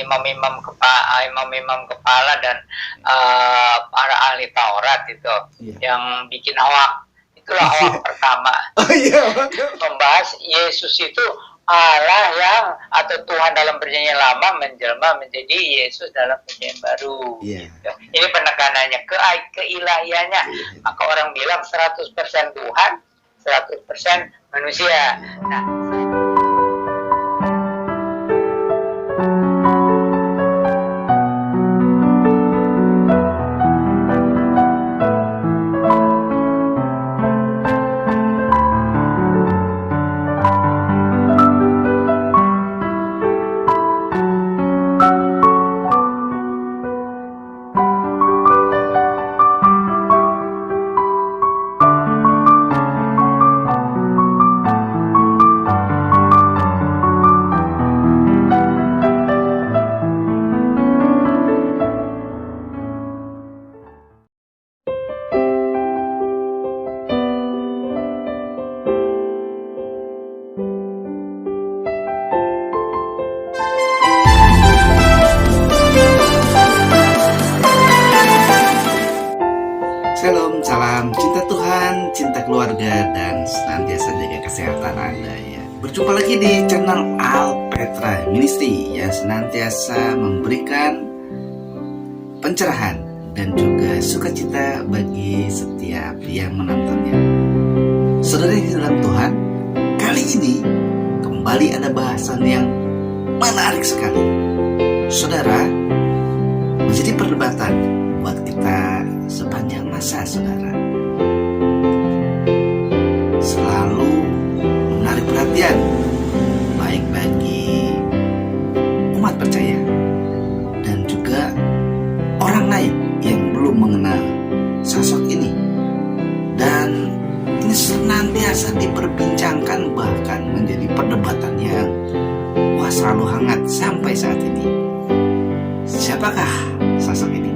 imam-imam kepala dan para ahli Taurat itu yang bikin hoak. Itulah hoak pertama. Membahas Yesus itu Allah yang atau Tuhan dalam perjanjian lama menjelma menjadi Yesus dalam perjanjian baru. Gitu. Ini penekanannya keilahiannya. Maka orang bilang 100% Tuhan, 100% manusia. Nah, Shalom, salam cinta Tuhan, cinta keluarga, dan senantiasa jaga kesehatan Anda ya. Berjumpa lagi di channel Alpetra Ministry yang senantiasa memberikan pencerahan dan juga sukacita bagi setiap yang menontonnya. Saudara yang dalam Tuhan, kali ini kembali ada bahasan yang menarik sekali. Saudara, menjadi perdebatan buat kita sepanjang masa, saudara. Selalu menarik perhatian, baik bagi umat percaya dan juga orang lain yang belum mengenal sosok ini. Dan ini senantiasa diperbincangkan, bahkan menjadi perdebatan yang selalu hangat sampai saat ini. Siapakah sosok ini?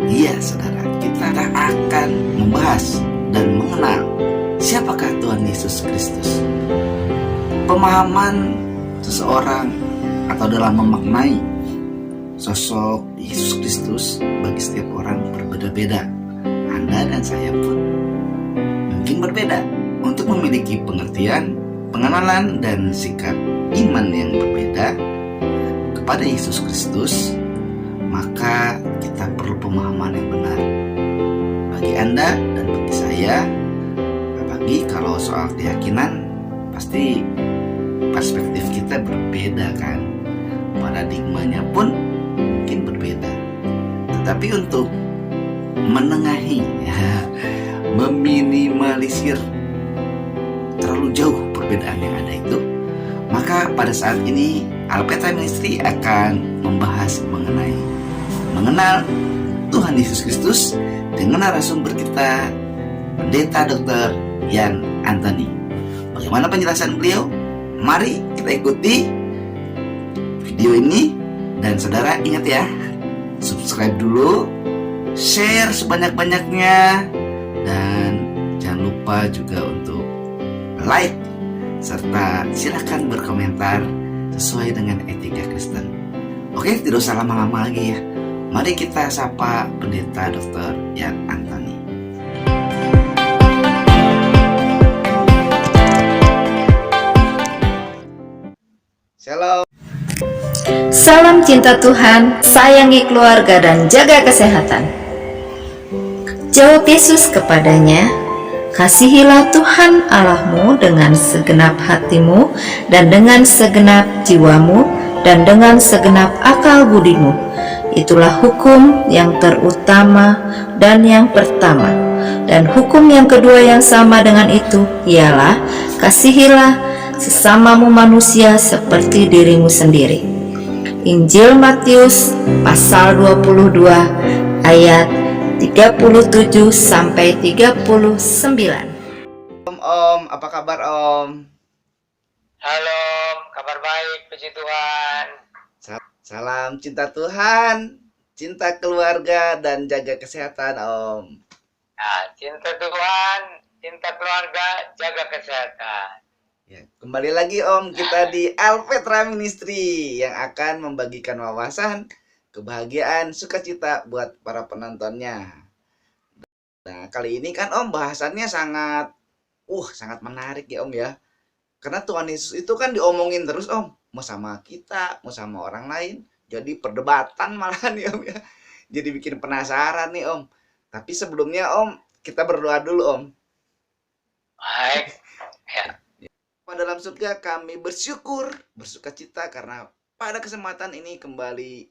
Iya, saudara, kita akan membahas dan mengenal siapakah Tuhan Yesus Kristus. Pemahaman seseorang atau dalam memaknai sosok Yesus Kristus bagi setiap orang berbeda-beda. Anda dan saya pun mungkin berbeda untuk memiliki pengertian, pengenalan, dan sikap iman yang berbeda kepada Yesus Kristus. Maka kita perlu pemahaman yang benar. Bagi Anda dan bagi saya, apalagi kalau soal keyakinan, pasti perspektif kita berbeda kan. Paradigmanya pun mungkin berbeda. Tetapi untuk menengahi, meminimalisir terlalu jauh perbedaan yang ada itu, maka pada saat ini Alpetra Ministry akan membahas mengenal Tuhan Yesus Kristus dengan narasumber kita, Pendeta Dr. Yan Anthony. Bagaimana penjelasan beliau? Mari kita ikuti video ini. Dan saudara ingat ya, subscribe dulu, share sebanyak-banyaknya, dan jangan lupa juga untuk like, serta silakan berkomentar sesuai dengan etika Kristen. Oke, tidak usah lama-lama lagi ya. Mari kita sapa Pendeta Dr. Yan Anthony. Shalom. Salam cinta Tuhan, sayangi keluarga dan jaga kesehatan. Jawab Yesus kepadanya, kasihilah Tuhan Allahmu dengan segenap hatimu dan dengan segenap jiwamu dan dengan segenap akal budimu. Itulah hukum yang terutama dan yang pertama. Dan hukum yang kedua yang sama dengan itu ialah kasihilah sesamamu manusia seperti dirimu sendiri. Injil Matius pasal 22 ayat 37 sampai 39. Om, apa kabar Om? halo, kabar baik, puji Tuhan. Salam cinta Tuhan, cinta keluarga, dan jaga kesehatan Om. Nah, cinta Tuhan, cinta keluarga, jaga kesehatan. Ya, kembali lagi Om, kita di Alpetra Ministry yang akan membagikan wawasan, kebahagiaan, sukacita buat para penontonnya. Nah, kali ini kan Om bahasannya sangat menarik ya Om ya. Karena Tuhan Yesus itu kan diomongin terus Om, mau sama kita, mau sama orang lain. Jadi perdebatan malahan ya Om ya. Jadi bikin penasaran nih Om. Tapi sebelumnya Om, kita berdoa dulu Om. Baik. Ya. Dalam surga kami bersyukur, bersukacita karena pada kesempatan ini kembali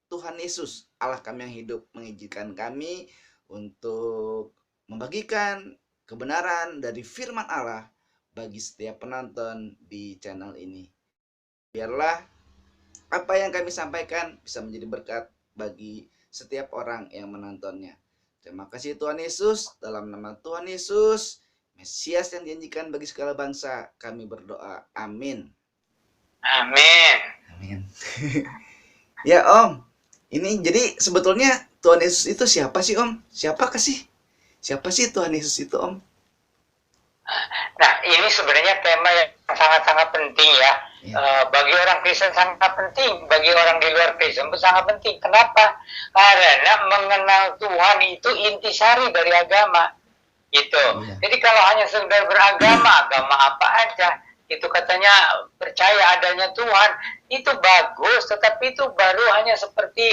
Tuhan Yesus, Allah kami yang hidup, mengizinkan kami untuk membagikan kebenaran dari firman Allah bagi setiap penonton di channel ini. Biarlah apa yang kami sampaikan bisa menjadi berkat bagi setiap orang yang menontonnya. Terima kasih Tuhan Yesus, dalam nama Tuhan Yesus, Mesias yang dijanjikan bagi segala bangsa, kami berdoa. Amin. Amin. Amin. Ya Om, ini jadi sebetulnya Tuhan Yesus itu siapa sih Om? Siapa sih Tuhan Yesus itu Om? Nah, ini sebenarnya tema yang sangat-sangat penting ya. Bagi orang Kristen sangat penting, bagi orang di luar Kristen pun sangat penting. Kenapa? Karena mengenal Tuhan itu intisari dari agama. Gitu. Jadi kalau hanya sekedar beragama, agama apa aja, itu katanya percaya adanya Tuhan, itu bagus, tetapi itu baru hanya seperti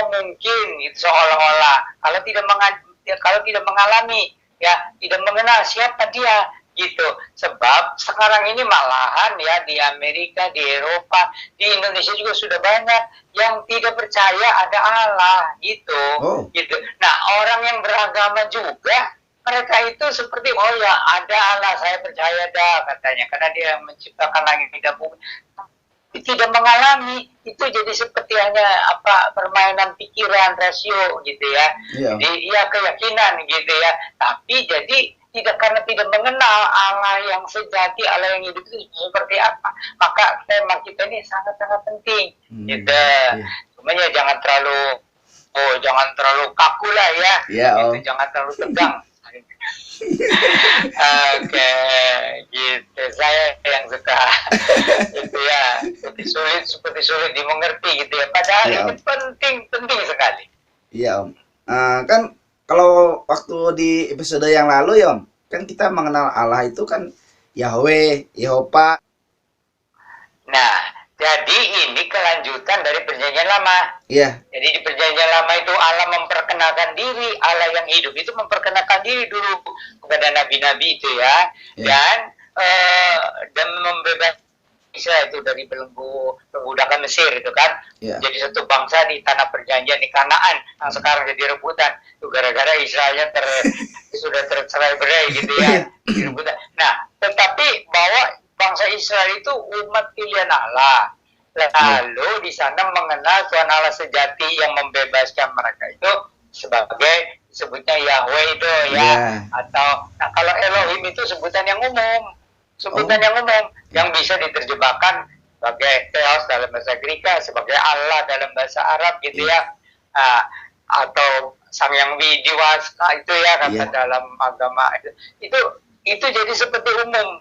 mungkin itu seolah-olah kalau tidak mengalami, ya tidak mengenal siapa dia, gitu. Sebab sekarang ini malahan ya di Amerika, di Eropa, di Indonesia juga sudah banyak yang tidak percaya ada Allah, gitu. Gitu. Nah, orang yang beragama juga mereka itu seperti ada Allah, saya percaya dah katanya, karena dia menciptakan langit dan bumi. Tidak mengalami, itu jadi seperti hanya permainan pikiran, rasio gitu ya. Jadi ya keyakinan gitu ya. Tapi jadi karena tidak mengenal Allah yang sejati, Allah yang hidup itu seperti apa. Maka tema kita ini sangat-sangat penting. Gitu. Cuman ya jangan terlalu kaku lah ya. Gitu. Jangan terlalu tegang. Oke, gitu. Saya yang suka gitu ya, seperti sulit dimengerti gitu ya. Padahal ini penting sekali. Iya Om. Kan kalau waktu di episode yang lalu ya Om, kan kita mengenal Allah itu kan Yahweh, Yehova. Nah, jadi ini kelanjutan dari perjanjian lama. Iya. Jadi di perjanjian lama itu Allah memperkenalkan diri, Allah yang hidup itu memperkenalkan diri dulu kepada nabi-nabi itu ya. Dan membebaskan Israel itu dari belenggu perbudakan Mesir itu kan. Jadi satu bangsa di tanah perjanjian di Kanaan yang sekarang jadi rebutan. Itu gara-gara Israelnya sudah tercerai-berai gitu ya. Rebutan. Nah, tetapi bahwa bangsa Israel itu umat pilihan Allah. Lalu di sana mengenal Tuhan Allah sejati yang membebaskan mereka itu sebagai sebutnya Yahweh itu ya. Atau kalau Elohim itu sebutan yang umum. Yang bisa diterjemahkan sebagai Theos dalam bahasa Greka, sebagai Allah dalam bahasa Arab gitu ya. Atau Sang Yang Widiwasa itu ya kata dalam agama itu jadi seperti umum.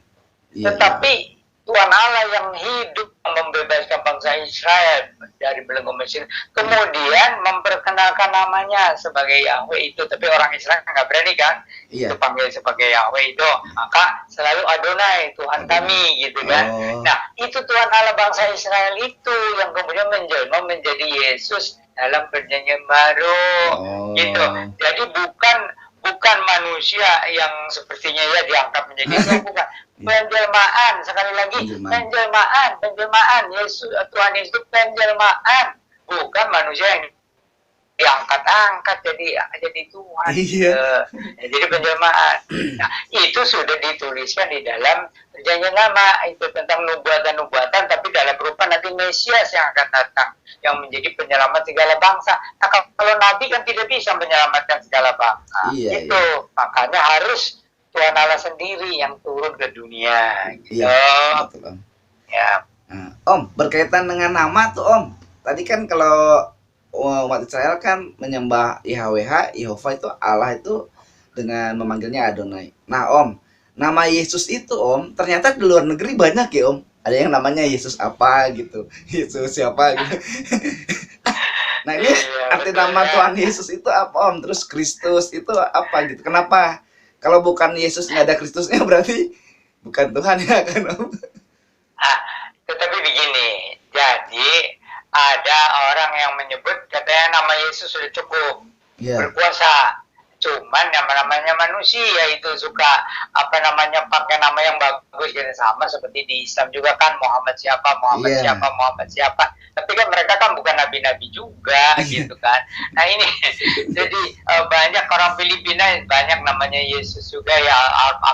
Tetapi Tuhan Allah yang hidup membebaskan bangsa Israel dari belenggu Mesir, kemudian memperkenalkan namanya sebagai Yahweh itu, tapi orang Israel nggak berani kan, itu panggil sebagai Yahweh itu, maka selalu Adonai, Tuhan kami gitu kan. Nah, itu Tuhan Allah bangsa Israel itu yang kemudian menjelma menjadi Yesus dalam perjanjian baru, gitu. Jadi bukan manusia yang sepertinya ya diangkat menjadi Yesus, bukan. Penjelmaan, sekali lagi penjelmaan Yesus, Tuhan Yesus penjelmaan, bukan manusia yang diangkat-angkat jadi Tuhan. Jadi penjelmaan. Nah, itu sudah dituliskan di dalam perjanjian lama, itu tentang nubuatan-nubuatan, tapi dalam berupa nanti Mesias yang akan datang, yang menjadi penyelamat segala bangsa. Nah, kalau Nabi kan tidak bisa menyelamatkan segala bangsa. Makanya harus Tuhan Allah sendiri yang turun ke dunia. Gitu. Betul Om. Ya. Nah, Om, berkaitan dengan nama tuh Om. Tadi kan kalau umat Israel kan menyembah Yahweh, Yehova itu Allah itu dengan memanggilnya Adonai. Nah Om, nama Yesus itu Om, ternyata di luar negeri banyak ya Om. Ada yang namanya Yesus apa gitu, Yesus siapa gitu. Nah ini arti nama Tuhan Yesus itu apa Om? Terus Kristus itu apa gitu? Kenapa? Kalau bukan Yesus nggak ada Kristusnya berarti bukan Tuhan ya kan Om? Tetapi begini, jadi ada orang yang menyebut katanya nama Yesus sudah cukup berkuasa. Cuman yang namanya manusia itu suka pakai nama yang bagus gitu, sama seperti di Islam juga kan, Muhammad siapa. Tapi kan mereka kan bukan nabi-nabi juga gitu kan. Nah ini jadi banyak orang Filipina banyak namanya Yesus juga ya,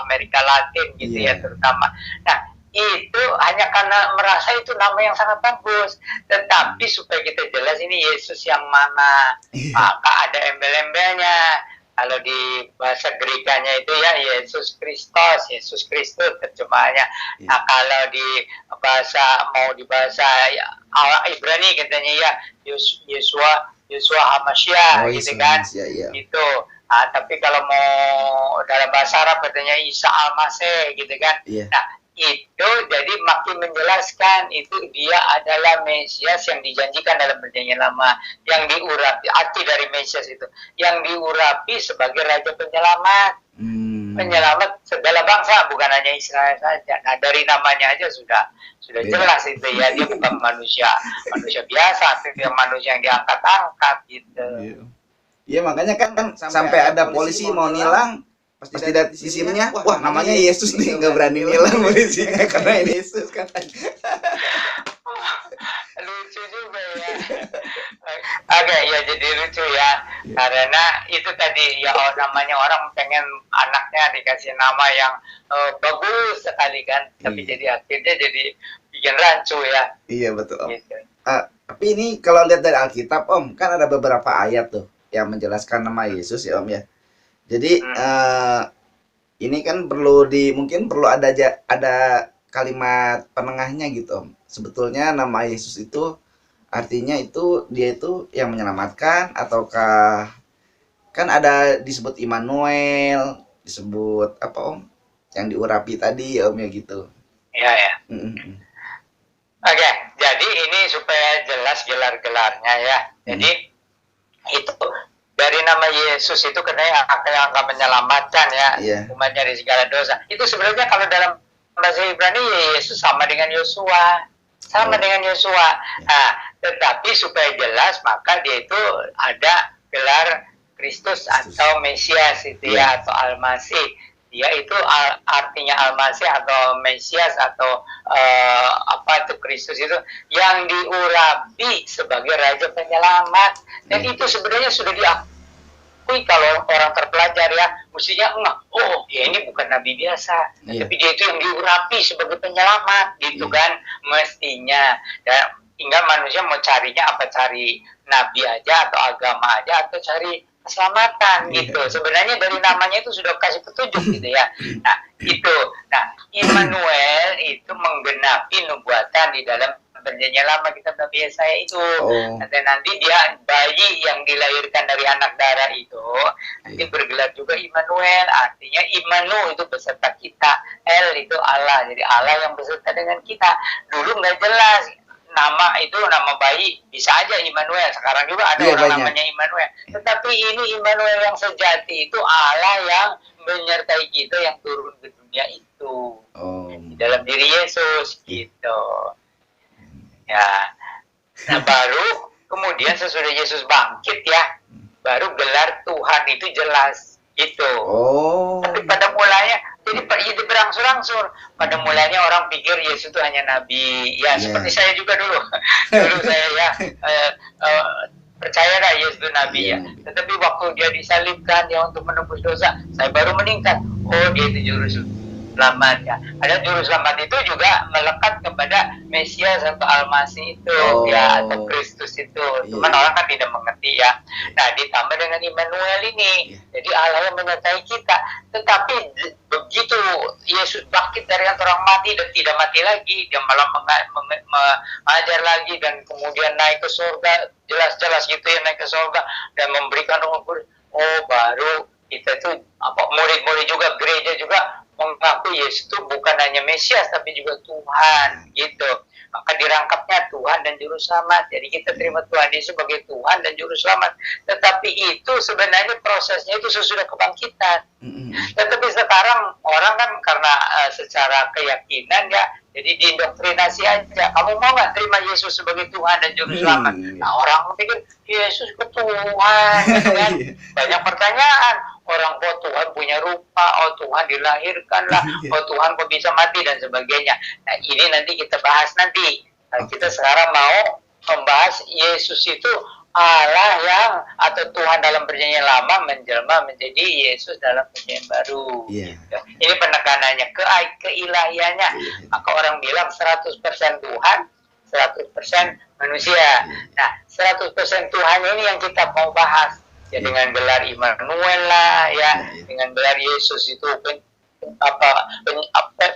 Amerika Latin gitu ya terutama. Nah itu hanya karena merasa itu nama yang sangat bagus, tetapi supaya kita jelas ini Yesus yang mana, maka ada embel-embelnya. Kalau di bahasa Grekanya itu ya Yesus Kristus terjemahannya. Nah kalau di bahasa Ibrani katanya ya Yeshua Hamashiach gitu kan. Gitu. Tapi kalau mau dalam bahasa Arab katanya Isa Al-Masih gitu kan. Nah itu jadi makin menjelaskan itu dia adalah Mesias yang dijanjikan dalam perjanjian lama, yang diurapi, arti dari Mesias itu yang diurapi sebagai Raja Penyelamat, penyelamat segala bangsa, bukan hanya Israel saja. Nah dari namanya aja sudah jelas itu ya, dia bukan manusia biasa, dia manusia yang diangkat-angkat gitu. Iya makanya kan sampai ada polisi mau nilang, pas dilihat SIM-nya, wah namanya Yesus nih, nggak berani nilang polisinya karena ini Yesus katanya. Lucu juga ya. Oke, ya jadi lucu ya, karena itu tadi ya namanya orang pengen anaknya dikasih nama yang bagus sekali kan, tapi jadi akhirnya jadi bikin rancu ya. Iya betul Om. Gitu. Tapi ini kalau lihat dari Alkitab Om, kan ada beberapa ayat tuh yang menjelaskan nama Yesus ya Om ya. Jadi ini kan mungkin perlu ada kalimat penengahnya gitu Om. Sebetulnya nama Yesus itu artinya itu dia itu yang menyelamatkan, ataukah kan ada disebut Immanuel, disebut apa Om? Yang diurapi tadi ya Om ya gitu. Iya ya. Oke, jadi ini supaya jelas gelar-gelarnya ya. Jadi itu dari nama Yesus itu katanya yang akan menyelamatkan ya umatnya dari segala dosa. Itu sebenarnya kalau dalam bahasa Ibrani Yesus sama dengan Yosua. Nah, tetapi supaya jelas maka dia itu ada gelar Kristus atau Mesias itu ya, atau Al-Masih. Dia itu artinya Al-Masih atau Mesias atau itu Kristus itu yang diurapi sebagai Raja Penyelamat. Dan itu sebenarnya sudah diakui kalau orang terpelajar ya, mestinya oh ya ini bukan nabi biasa, tapi dia itu yang diurapi sebagai penyelamat gitu kan mestinya. Dan tinggal manusia mau carinya apa, cari nabi aja atau agama aja atau cari keselamatan gitu. Sebenarnya dari namanya itu sudah kasih petunjuk gitu ya. Nah itu, Immanuel itu menggenapi nubuatan di dalam perjanjian lama, kitab Nabi Yesaya itu. Nanti dia bayi yang dilahirkan dari anak darah itu nanti bergelar juga Immanuel, artinya Immanu itu beserta kita, El itu Allah, jadi Allah yang beserta dengan kita. Dulu nggak jelas nama itu, nama bayi bisa aja Immanuel, sekarang juga ada orang namanya Immanuel, tetapi ini Immanuel yang sejati itu Allah yang menyertai kita, yang turun ke dunia itu di dalam diri Yesus gitu ya. Nah baru kemudian sesudah Yesus bangkit ya, baru gelar Tuhan itu jelas gitu. Tapi pada mulanya jadi berangsur-angsur. Pada mulanya orang pikir Yesus itu hanya nabi. Ya seperti saya juga dulu saya ya percaya dah Yesus itu nabi ya. Tetapi waktu dia disalibkan ya untuk menebus dosa, saya baru meningkat. Oh dia itu juru selamat ya. Ada juru selamat itu juga melekat kepada Mesias atau Al-Masih itu ya, atau Kristus itu. Cuman orang kan tidak mengerti ya. Nah ditambah dengan Immanuel ini, jadi Allah yang menyertai kita. Tetapi begitu Yesus bangkit dari antara orang mati dan tidak mati lagi, dia malah mengajar lagi dan kemudian naik ke surga, jelas-jelas gitu ya, naik ke surga dan memberikan Roh Kudus. Baru kita tuh murid-murid juga, gereja juga mengaku Yesus itu bukan hanya Mesias tapi juga Tuhan gitu. Maka dirangkapnya Tuhan dan Juru Selamat. Jadi kita terima Tuhan Yesus sebagai Tuhan dan Juru Selamat. Tetapi itu sebenarnya prosesnya itu sesudah kebangkitan. Tetapi sekarang orang kan karena secara keyakinan ya, jadi diindoktrinasi aja. Kamu mau nggak terima Yesus sebagai Tuhan dan Juru Selamat? Nah, orang pikir Yesus ke Tuhan, gitu kan? Banyak pertanyaan. Orang, kok Tuhan punya rupa, oh Tuhan dilahirkan lah, oh Tuhan kok bisa mati dan sebagainya. Nah, ini nanti kita bahas nanti. Nah, kita sekarang mau membahas Yesus itu Allah yang atau Tuhan dalam perjanjian lama menjelma menjadi Yesus dalam perjanjian baru. Gitu. Ini penekanannya keilahiannya. Maka orang bilang 100% Tuhan, 100% manusia. Nah, 100% Tuhan ini yang kita mau bahas. Ya dengan gelar Immanuel lah ya, dengan gelar Yesus itu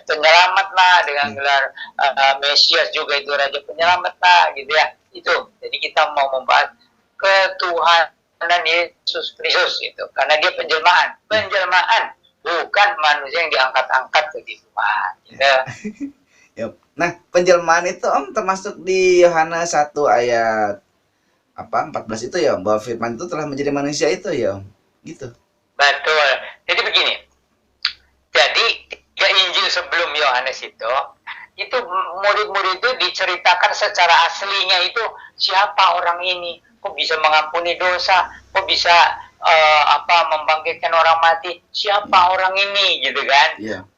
penyelamat lah, dengan gelar Mesias juga itu Raja Penyelamat lah gitu ya. Itu. Jadi kita mau membahas ketuhanan Yesus Kristus itu karena dia penjelmaan bukan manusia yang diangkat-angkat ke Tuhan gitu. Nah, penjelmaan itu Om termasuk di Yohanes 1 ayat 14 itu ya, bahwa firman itu telah menjadi manusia itu ya, gitu. Betul. Jadi begini. Jadi 3 Injil sebelum Yohanes itu murid-murid itu diceritakan secara aslinya itu siapa orang ini, kok bisa mengampuni dosa, kok bisa membangkitkan orang mati, siapa orang ini gitu kan.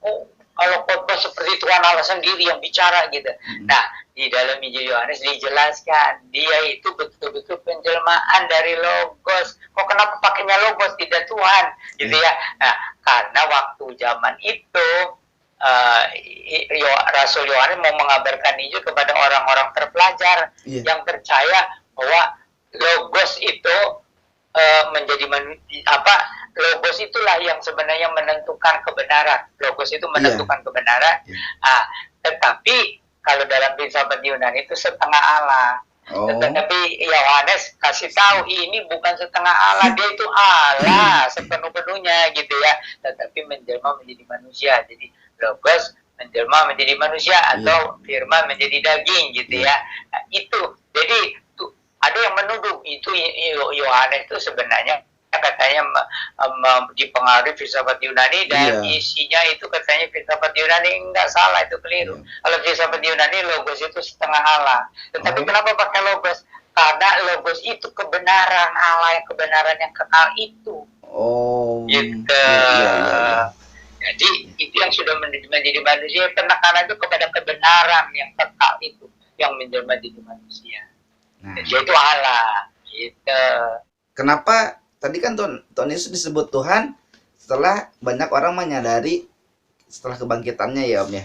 Oh, kalau khotbah seperti Tuhan Allah sendiri yang bicara gitu. Nah, di dalam Injil Yohanes dijelaskan dia itu betul-betul penjelmaan dari Logos. Kok kenapa pakainya Logos tidak Tuhan gitu ya? Nah, karena waktu zaman itu Rasul Yohanes mau mengabarkan Injil kepada orang-orang terpelajar yang percaya bahwa Logos itu menjadi Logos itulah yang sebenarnya menentukan kebenaran. Logos itu menentukan kebenaran. Tetapi kalau dalam filsafat Yunani itu setengah Allah. Tetapi Yohanes kasih tahu ini bukan setengah Allah, dia itu Allah sepenuh-penuhnya gitu ya. Tetapi menjelma menjadi manusia. Jadi Logos menjelma menjadi manusia atau firman menjadi daging gitu ya. Nah, itu. Jadi ada yang menuduh itu Yohanes itu sebenarnya katanya dipengaruhi filsafat Yunani dan isinya itu katanya filsafat Yunani. Enggak, salah, itu keliru. Kalau filsafat Yunani Logos itu setengah Allah. Tetapi kenapa pakai Logos? Karena Logos itu kebenaran Allah, kebenaran yang kekal itu. Gitu. Jadi itu yang sudah menjadi manusia, penekanan itu kepada kebenaran yang kekal itu yang menjelma jadi manusia. Jadi itu Allah. Gitu. Kenapa tadi kan Tuhan Yesus disebut Tuhan setelah banyak orang menyadari setelah kebangkitannya ya Om ya.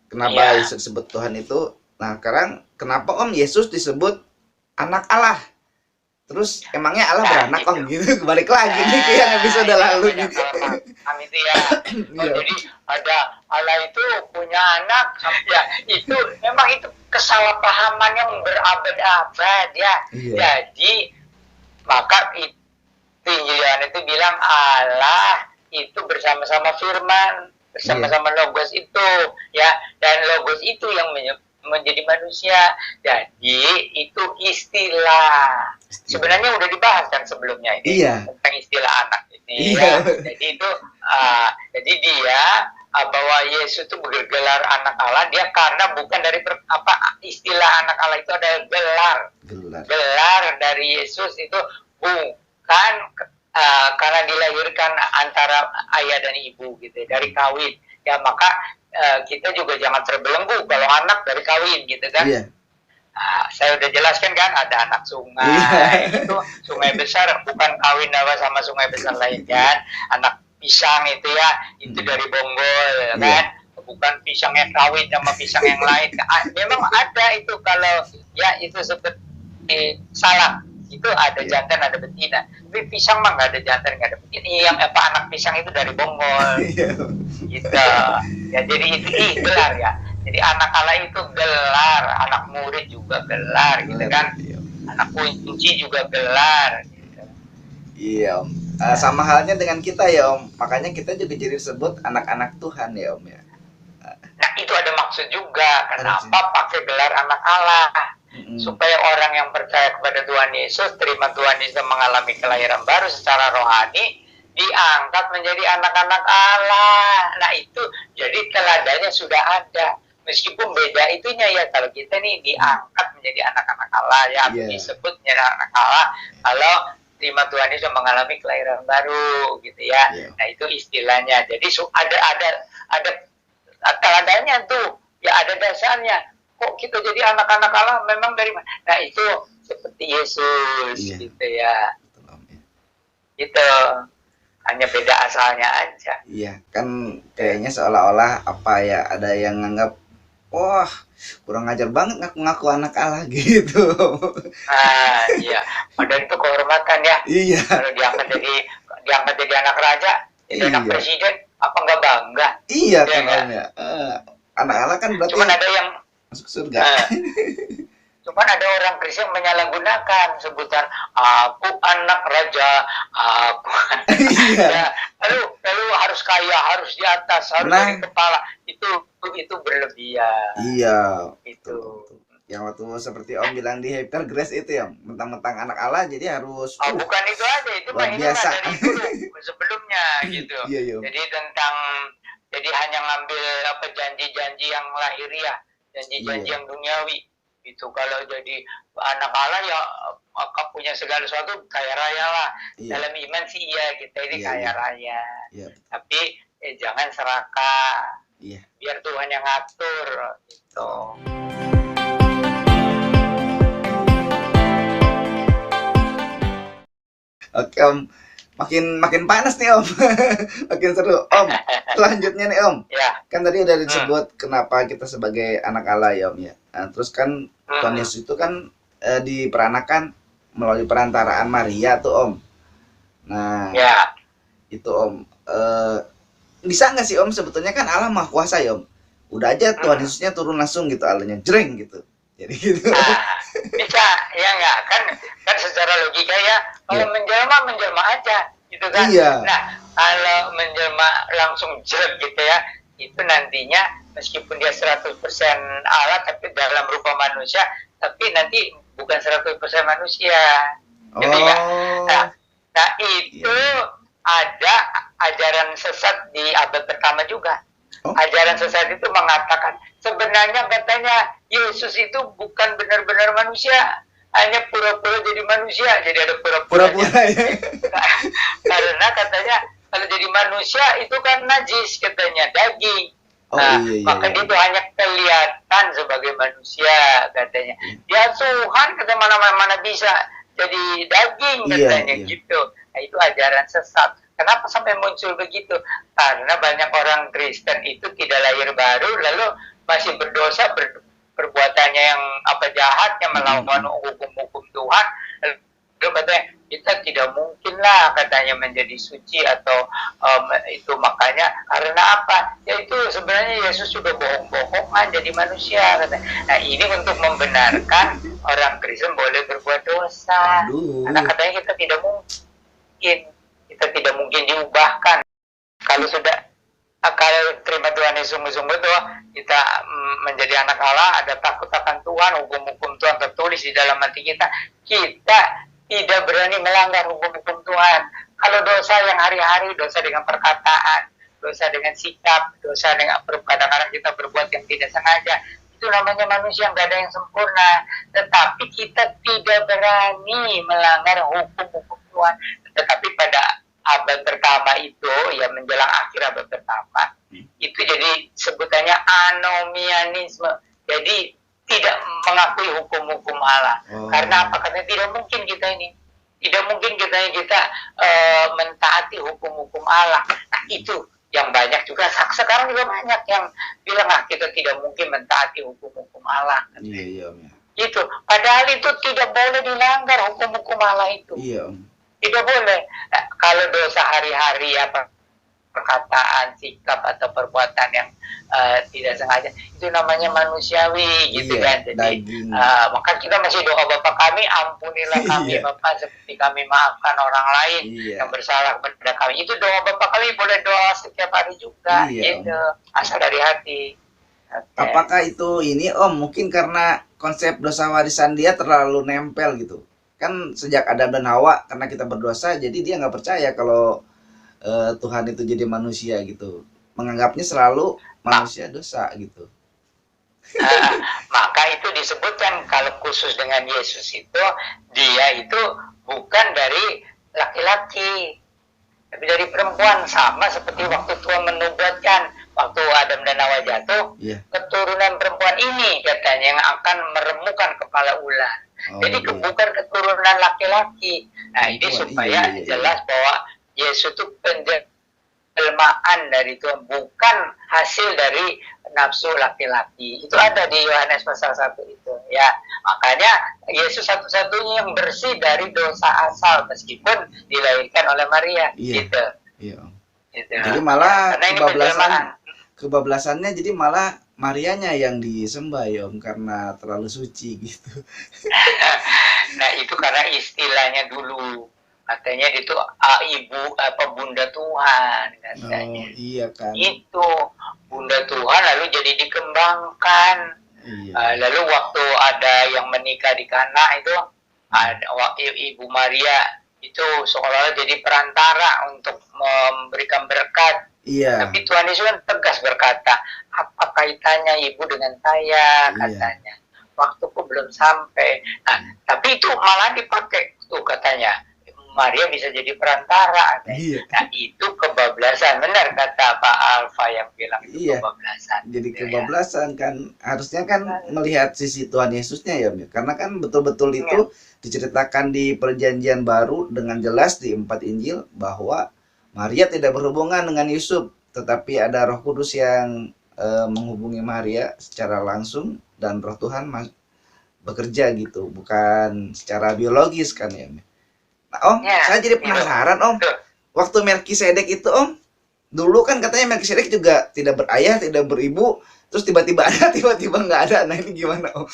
Kenapa Yesus disebut Tuhan itu? Nah sekarang kenapa Om Yesus disebut anak Allah? Terus emangnya Allah beranak Om gitu? Balik lagi nih ke yang episode lalu nih. Itu ya. Jadi ada Allah itu punya anak ya, itu memang itu kesalahpahaman yang berabad-abad ya. Jadi maka Injil Yohanes itu bilang Allah itu bersama-sama firman, bersama-sama Logos itu ya, dan Logos itu yang menjadi manusia. Jadi itu istilah. Sebenarnya udah dibahas kan sebelumnya ini tentang istilah anak ini ya. Jadi itu jadi dia bahwa Yesus itu bergelar anak Allah dia karena bukan dari istilah anak Allah itu adalah gelar dari Yesus itu bukan karena dilahirkan antara ayah dan ibu gitu dari kawin ya. Maka kita juga jangan terbelenggu kalau anak dari kawin gitu kan. Saya udah jelaskan kan ada anak sungai itu sungai besar bukan kawin sama sungai besar lain kan. Anak pisang itu ya itu dari Bonggol kan, bukan pisang yang kawin sama pisang yang lain. Memang ada itu kalau ya itu seperti salak itu ada jantan ada betina, tapi pisang mah nggak ada jantan nggak ada betina. Yang anak pisang itu dari Bonggol gitu ya. Jadi itu gelar ya. Jadi anak Allah itu gelar, anak murid juga gelar gitu kan, anak kunci juga gelar gitu. Sama halnya dengan kita ya Om, makanya kita juga jadi disebut anak-anak Tuhan ya Om ya. Nah itu ada maksud juga, kenapa pakai gelar anak Allah, supaya orang yang percaya kepada Tuhan Yesus, terima Tuhan Yesus, mengalami kelahiran baru secara rohani, diangkat menjadi anak-anak Allah. Nah itu jadi teladannya sudah ada, meskipun beda itunya ya. Kalau kita nih diangkat menjadi anak-anak Allah ya, disebut menjadi anak Allah kalau terima Tuhan Yesus mengalami kelahiran baru gitu ya. Nah itu istilahnya. Jadi ada teladannya tuh ya, ada dasarnya. Kok kita jadi anak-anak Allah memang dari mana? Nah itu seperti Yesus gitu ya. Itu hanya beda asalnya aja. Iya, kan kayaknya seolah-olah apa ya, ada yang nganggap wah kurang ajar banget ngaku-ngaku anak Allah gitu. Iya, padahal itu kehormatan ya. Iya. Kalau diangkat jadi anak raja, jadi anak presiden, apa nggak bangga? Iya kan ya. Anak Allah kan berarti cuman ada yang masuk surga. Cuman ada orang Kristen menyalahgunakan sebutan aku anak raja, aku ya, lalu harus kaya, harus di atas, harus dari kepala. Itu berlebihan. Iya. Itu. Yang waktu seperti Om bilang di Hyper Grace itu ya, mentang-mentang anak Allah jadi harus. Bukan itu aja, itu mah biasa dari dulu sebelumnya gitu. Iya. Jadi hanya ngambil janji-janji yang lahiriah, janji-janji yang duniawi. Itu kalau jadi anak Allah ya punya segala sesuatu, kaya raya lah. Dalam iman sih iya, kita ini kaya raya. Tapi jangan serakah. Biar Tuhan yang ngatur gitu. Oke Om, makin panas nih Om. Makin seru Om. Selanjutnya nih Om, kan tadi udah disebut kenapa kita sebagai anak Allah ya Om ya. Nah, terus kan Tuhan Yesus itu kan diperanakan melalui perantaraan Maria tuh Om. Nah itu Om, bisa nggak sih Om, sebetulnya kan Allah Maha Kuasa ya Om, udah aja Tuhan Yesusnya turun langsung gitu, Allahnya jreng gitu, jadi gitu. Bisa ya nggak, kan secara logika ya, kalau menjelma aja gitu kan. Nah kalau menjelma langsung jreng gitu ya, itu nantinya meskipun dia 100% Allah tapi dalam rupa manusia, tapi nanti bukan 100% manusia gitu ya. Nah itu ada ajaran sesat di abad pertama juga. Ajaran sesat itu mengatakan sebenarnya katanya Yesus itu bukan benar-benar manusia, hanya pura-pura jadi manusia. Jadi ada pura-puranya. Karena katanya kalau jadi manusia itu kan najis katanya, daging. Maka dia itu hanya kelihatan sebagai manusia katanya. Ya Tuhan kata mana bisa jadi daging katanya gitu. Nah itu ajaran sesat. Kenapa sampai muncul begitu? Karena banyak orang Kristen itu tidak lahir baru, lalu masih berdosa, perbuatannya yang jahat, yang melawan hukum-hukum Tuhan. Lalu katanya kita tidak mungkin lah katanya menjadi suci atau itu, makanya karena apa? Ya itu sebenarnya Yesus sudah bohong-bohongan jadi manusia katanya. Nah ini untuk membenarkan orang Kristen boleh berbuat dosa. Karena katanya kita tidak mungkin diubahkan. Kalau terima Tuhan Yesus sungguh-sungguh tuh, kita menjadi anak Allah, ada takut akan Tuhan, hukum-hukum Tuhan tertulis di dalam hati kita. Kita tidak berani melanggar hukum-hukum Tuhan. Kalau dosa yang hari-hari, dosa dengan perkataan, dosa dengan sikap, dosa dengan kadang-kadang kita berbuat yang tidak sengaja, itu namanya manusia, nggak ada yang sempurna. Tetapi kita tidak berani melanggar hukum-hukum Tuhan. Tetapi pada abad pertama itu, ya menjelang akhir abad pertama, itu jadi sebutannya anomianisme. Jadi tidak mengakui hukum-hukum Allah. Karena apa? Karena tidak mungkin kita mentaati hukum-hukum Allah. Nah itu yang banyak juga, sekarang juga banyak yang bilang kita tidak mungkin mentaati hukum-hukum Allah. Itu padahal itu tidak boleh dilanggar hukum-hukum Allah itu. Tidak boleh. Nah, kalau dosa hari-hari perkataan, sikap atau perbuatan yang tidak sengaja, itu namanya manusiawi gitu kan. Jadi maka kita masih doa, Bapa kami, ampunilah kami Bapa seperti kami maafkan orang lain yang bersalah kepada kami. Itu doa Bapa kami, boleh doa setiap hari juga gitu, asal dari hati. Apakah itu ini Om, mungkin karena konsep dosa warisan dia terlalu nempel gitu kan, sejak Adam dan Hawa, karena kita berdosa jadi dia nggak percaya kalau Tuhan itu jadi manusia gitu, menganggapnya selalu manusia dosa gitu. Maka itu disebutkan kalau khusus dengan Yesus itu, dia itu bukan dari laki-laki tapi dari perempuan, sama seperti waktu Tuhan menubuatkan waktu Adam dan Hawa jatuh, keturunan perempuan ini katanya yang akan meremukan kepala ular. Jadi bukan keturunan laki-laki. Nah ini supaya jelas bahwa Yesus itu penjelmaan dari Tuhan, bukan hasil dari nafsu laki-laki. Itu ada di Yohanes pasal 1 itu ya. Makanya Yesus satu-satunya yang bersih dari dosa asal meskipun dilahirkan oleh Maria gitu. Gitu. Jadi malah kebablasannya jadi malah Marianya yang disembah ya Om, karena terlalu suci gitu. Nah itu karena istilahnya dulu katanya itu ibu bunda Tuhan katanya. Oh, iya kan. Itu bunda Tuhan lalu jadi dikembangkan. Lalu waktu ada yang menikah di Kana itu ada Ibu Maria itu seolah-olah jadi perantara untuk memberikan berkat. Tapi Tuhan Yesus kan tegas berkata, apa kaitannya ibu dengan saya katanya. Waktuku belum sampai. Nah, tapi itu malah dipakai tuh katanya. Maria bisa jadi perantara. Nah, itu kebablasan. Benar kata Pak Alfa yang bilang itu kebablasan. Jadi kebablasan kan. Harusnya kan melihat sisi Tuhan Yesusnya ya. Karena kan betul-betul itu diceritakan di Perjanjian Baru dengan jelas di 4 Injil bahwa Maria tidak berhubungan dengan Yusuf, tetapi ada Roh Kudus yang menghubungi Maria secara langsung dan Roh Tuhan bekerja gitu, bukan secara biologis kan ya. Nah, Om, saya jadi penasaran Om. Waktu Melkisedek itu Om, dulu kan katanya Melkisedek juga tidak berayah, tidak beribu, terus tiba-tiba ada, tiba-tiba nggak ada. Nah ini gimana Om?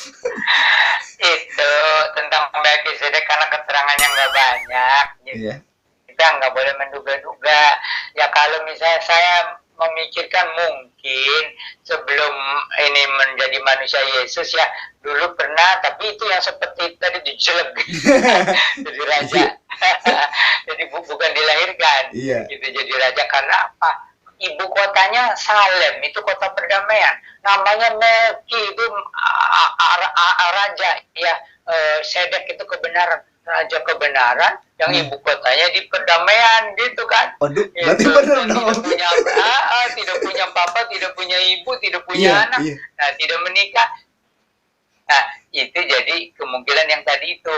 Itu tentang Melkisedek karena keterangannya nggak banyak. Gitu. Kita nggak boleh menduga-duga. Ya kalau misalnya saya memikirkan mungkin sebelum ini menjadi manusia Yesus ya dulu pernah, tapi itu yang seperti tadi dijelek jadi raja. Jadi bukan dilahirkan gitu jadi raja. Karena apa? Ibu kotanya Salem, itu kota perdamaian. Namanya Melki, itu raja ya. Sedek itu kebenaran, raja kebenaran, yang ibu kotanya di perdamaian gitu kan. Waduh, berarti benar dong. Tidak punya papa, tidak punya ibu, tidak punya anak. Nah, tidak menikah. Nah, itu jadi kemungkinan yang tadi itu.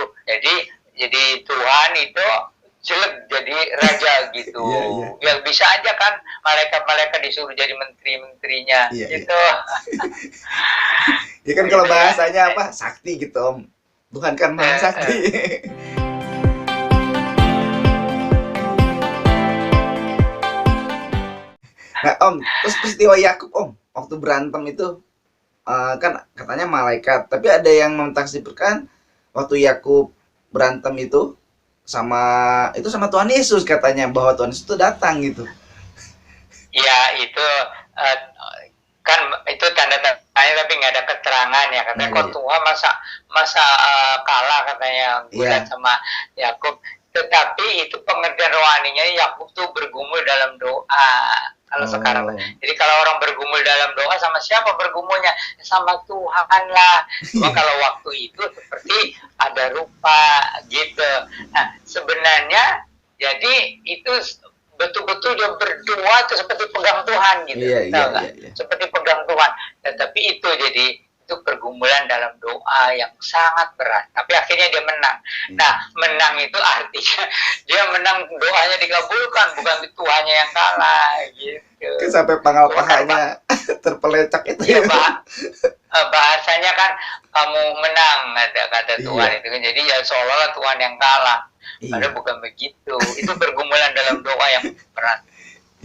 Jadi Tuhan itu jelek jadi raja gitu. Ya bisa aja kan malaikat disuruh jadi menteri-menterinya gitu. Ya kan kalau bahasanya apa? Sakti gitu Om. Tuhan kan Maha Sakti. Nah Om, terus peristiwa Yakub Om, waktu berantem itu kan katanya malaikat, tapi ada yang mentafsirkan waktu Yakub berantem itu sama Tuhan Yesus, katanya bahwa Tuhan Yesus itu datang gitu. Ya itu kan itu tanda tanya tapi nggak ada keterangan ya katanya. Kok Tuhan masa kalah katanya Gulat sama Yakub. Tetapi itu pengertian rohaninya Yakub tuh bergumul dalam doa. Kalau sekarang, jadi kalau orang bergumul dalam doa sama siapa bergumulnya? Sama Tuhan lah. Cuma kalau waktu itu seperti ada rupa gitu. Nah sebenarnya jadi itu betul-betul dia berdoa itu seperti pegang Tuhan gitu, seperti pegang Tuhan. Tetapi itu jadi itu pergumulan dalam doa yang sangat berat. Tapi akhirnya dia menang. Nah, menang itu artinya dia menang, doanya dikabulkan, bukan Tuhannya yang kalah gitu. Sampai pangkal pahanya terpelecak itu ya. Bahasanya kan kamu menang kata Tuhan itu kan. Jadi ya seolah-olah Tuhan yang kalah. Padahal bukan begitu. Itu pergumulan dalam doa yang berat.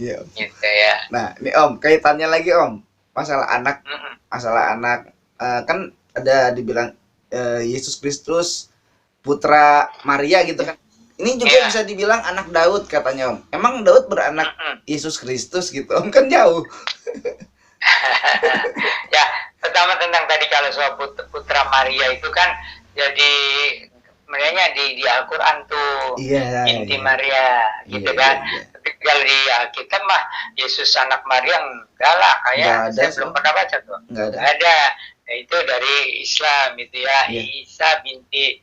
Iya. Gitu ya. Nah, ini Om, kaitannya lagi Om, masalah anak, kan ada dibilang Yesus Kristus putra Maria gitu kan. Ini juga bisa dibilang anak Daud katanya Om. Emang Daud beranak Yesus Kristus gitu Om, kan jauh. Ya, pertama tentang tadi kalau soal putra Maria itu kan jadi sebenarnya di Al-Quran tuh binti Maria gitu kan. Tapi kalau di Alkitab mah Yesus anak Maria enggak lah, kayak saya belum pernah baca tuh. Enggak ada. Ya, itu dari Islam itu ya, Isa binti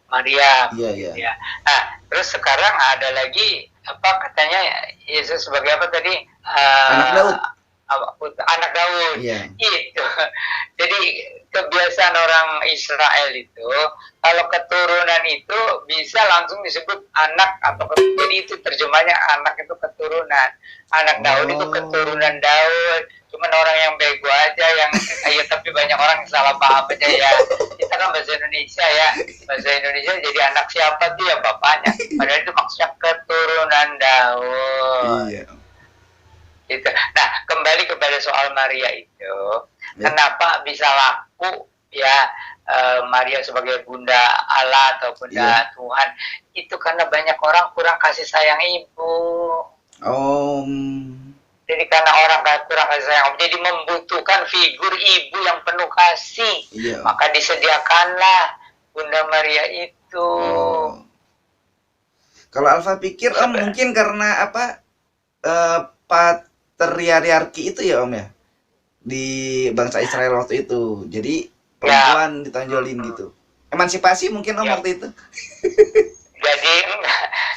Maria gitu ya. Nah, terus sekarang ada lagi apa katanya Yesus sebagai apa tadi? Anak Daud. Anak Daud. Itu. Jadi kebiasaan orang Israel itu kalau keturunan itu bisa langsung disebut anak atau jadi itu terjemahnya anak itu keturunan. Anak Daud itu keturunan Daud. Cuman orang yang bego aja yang tapi banyak orang yang salah paham aja ya. Kita kan bahasa Indonesia ya. Bahasa Indonesia jadi anak siapa tuh ya bapaknya. Padahal itu maksudnya keturunan Daud. Iya. Gitu. Nah, kembali kepada soal Maria itu, kenapa bisa laku ya Maria sebagai bunda Allah atau bunda Tuhan? Itu karena banyak orang kurang kasih sayang ibu. Jadi karena orang kurang kasih sayang, jadi membutuhkan figur ibu yang penuh kasih. Maka disediakanlah Bunda Maria itu. Kalau Alfa pikir Om mungkin karena apa? Patriarki itu ya Om ya, di bangsa Israel waktu itu, jadi perempuan ditonjolin gitu, emansipasi mungkin Om waktu itu.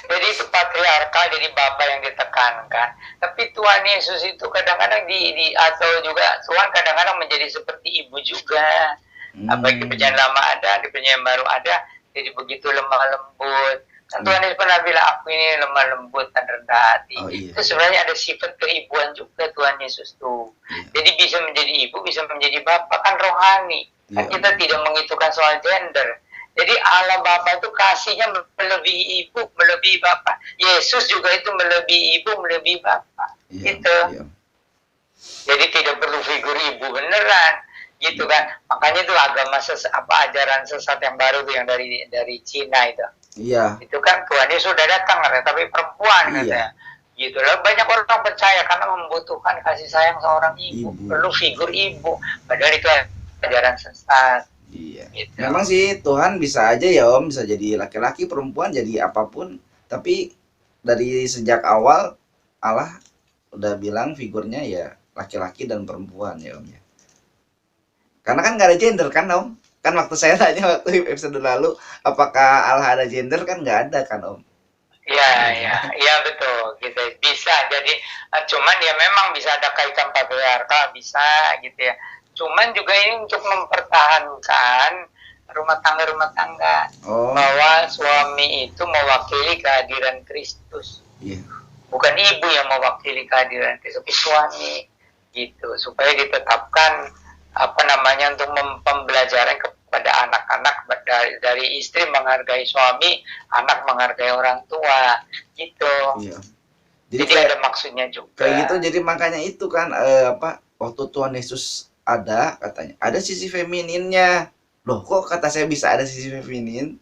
jadi itu patriarkal, jadi bapak yang ditekankan. Tapi Tuhan Yesus itu kadang-kadang atau juga Tuhan kadang-kadang menjadi seperti ibu juga. Baik di perjanjian lama ada, di perjanjian baru ada, jadi begitu lemah lembut. Kan Tuhan Yesus pernah bilang, aku ini lemah lembut dan rendah hati. Itu sebenarnya ada sifat keibuan juga Tuhan Yesus tuh. Jadi bisa menjadi ibu, bisa menjadi bapak, kan rohani. Kan kita tidak menghitungkan soal gender. Jadi Allah Bapa itu kasihnya melebihi ibu, melebihi bapak. Yesus juga itu melebihi ibu, melebihi bapak. Gitu. Jadi tidak perlu figur ibu beneran. Gitu kan. Makanya itu agama ajaran sesat yang baru tuh yang dari Cina itu. Itu kan Tuhan Yesus sudah datang katanya, tapi perempuan katanya. Gitu loh, banyak orang percaya karena membutuhkan kasih sayang seorang ibu. Perlu figur ibu. Padahal itu ajaran sesat. Gitu. Memang sih Tuhan bisa aja ya Om, bisa jadi laki-laki, perempuan, jadi apapun. Tapi dari sejak awal Allah udah bilang figurnya ya laki-laki dan perempuan ya Om ya. Karena kan nggak ada gender kan Om. Kan waktu saya tanya waktu episode lalu, apakah Allah ada gender, kan nggak ada kan Om? Iya betul, gitu bisa. Jadi cuman ya memang bisa ada kaitan patriarkal, bisa gitu ya. Cuman juga ini untuk mempertahankan rumah tangga, bahwa suami itu mewakili kehadiran Kristus. Bukan ibu yang mewakili kehadiran Kristus, tapi suami gitu, supaya ditetapkan untuk pembelajaran kepada anak-anak, dari istri menghargai suami, anak menghargai orang tua, gitu. Jadi ada maksudnya juga. Kayak gitu, jadi makanya itu kan waktu Tuhan Yesus ada, katanya ada sisi femininnya. Loh, kok kata saya bisa ada sisi feminin?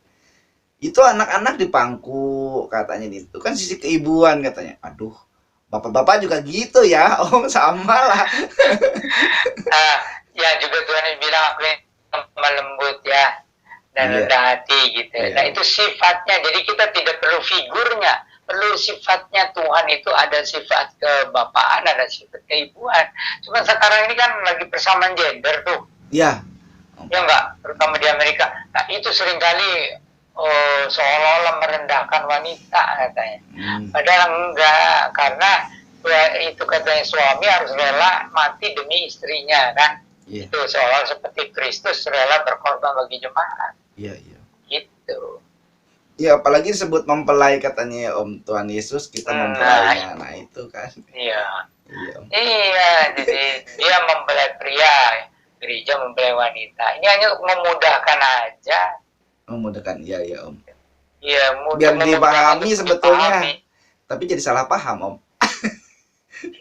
Itu anak-anak dipangku katanya, itu kan sisi keibuan katanya. Aduh, bapak-bapak juga gitu ya Om, sama lah. Ya juga Tuhan bilang aku lemah lembut ya dan rendah hati gitu. Nah itu sifatnya. Jadi kita tidak perlu figurnya, perlu sifatnya. Tuhan itu ada sifat kebapaan, ada sifat keibuan. Cuma sekarang ini kan lagi persamaan gender tuh. Ya enggak, terutama di Amerika. Nah itu seringkali seolah-olah merendahkan wanita katanya. Padahal enggak, karena itu katanya suami harus rela mati demi istrinya kan. Itu seolah seperti Kristus rela berkorban bagi jemaat. Gitu. Ya, apalagi disebut mempelai katanya Om, Tuhan Yesus kita mempelainya. Nah itu kan. Iya, jadi dia mempelai pria, gereja mempelai wanita. Ini hanya untuk memudahkan aja. Memudahkan, iya Om. Iya, biar dipahami sebetulnya. tapi jadi salah paham, Om.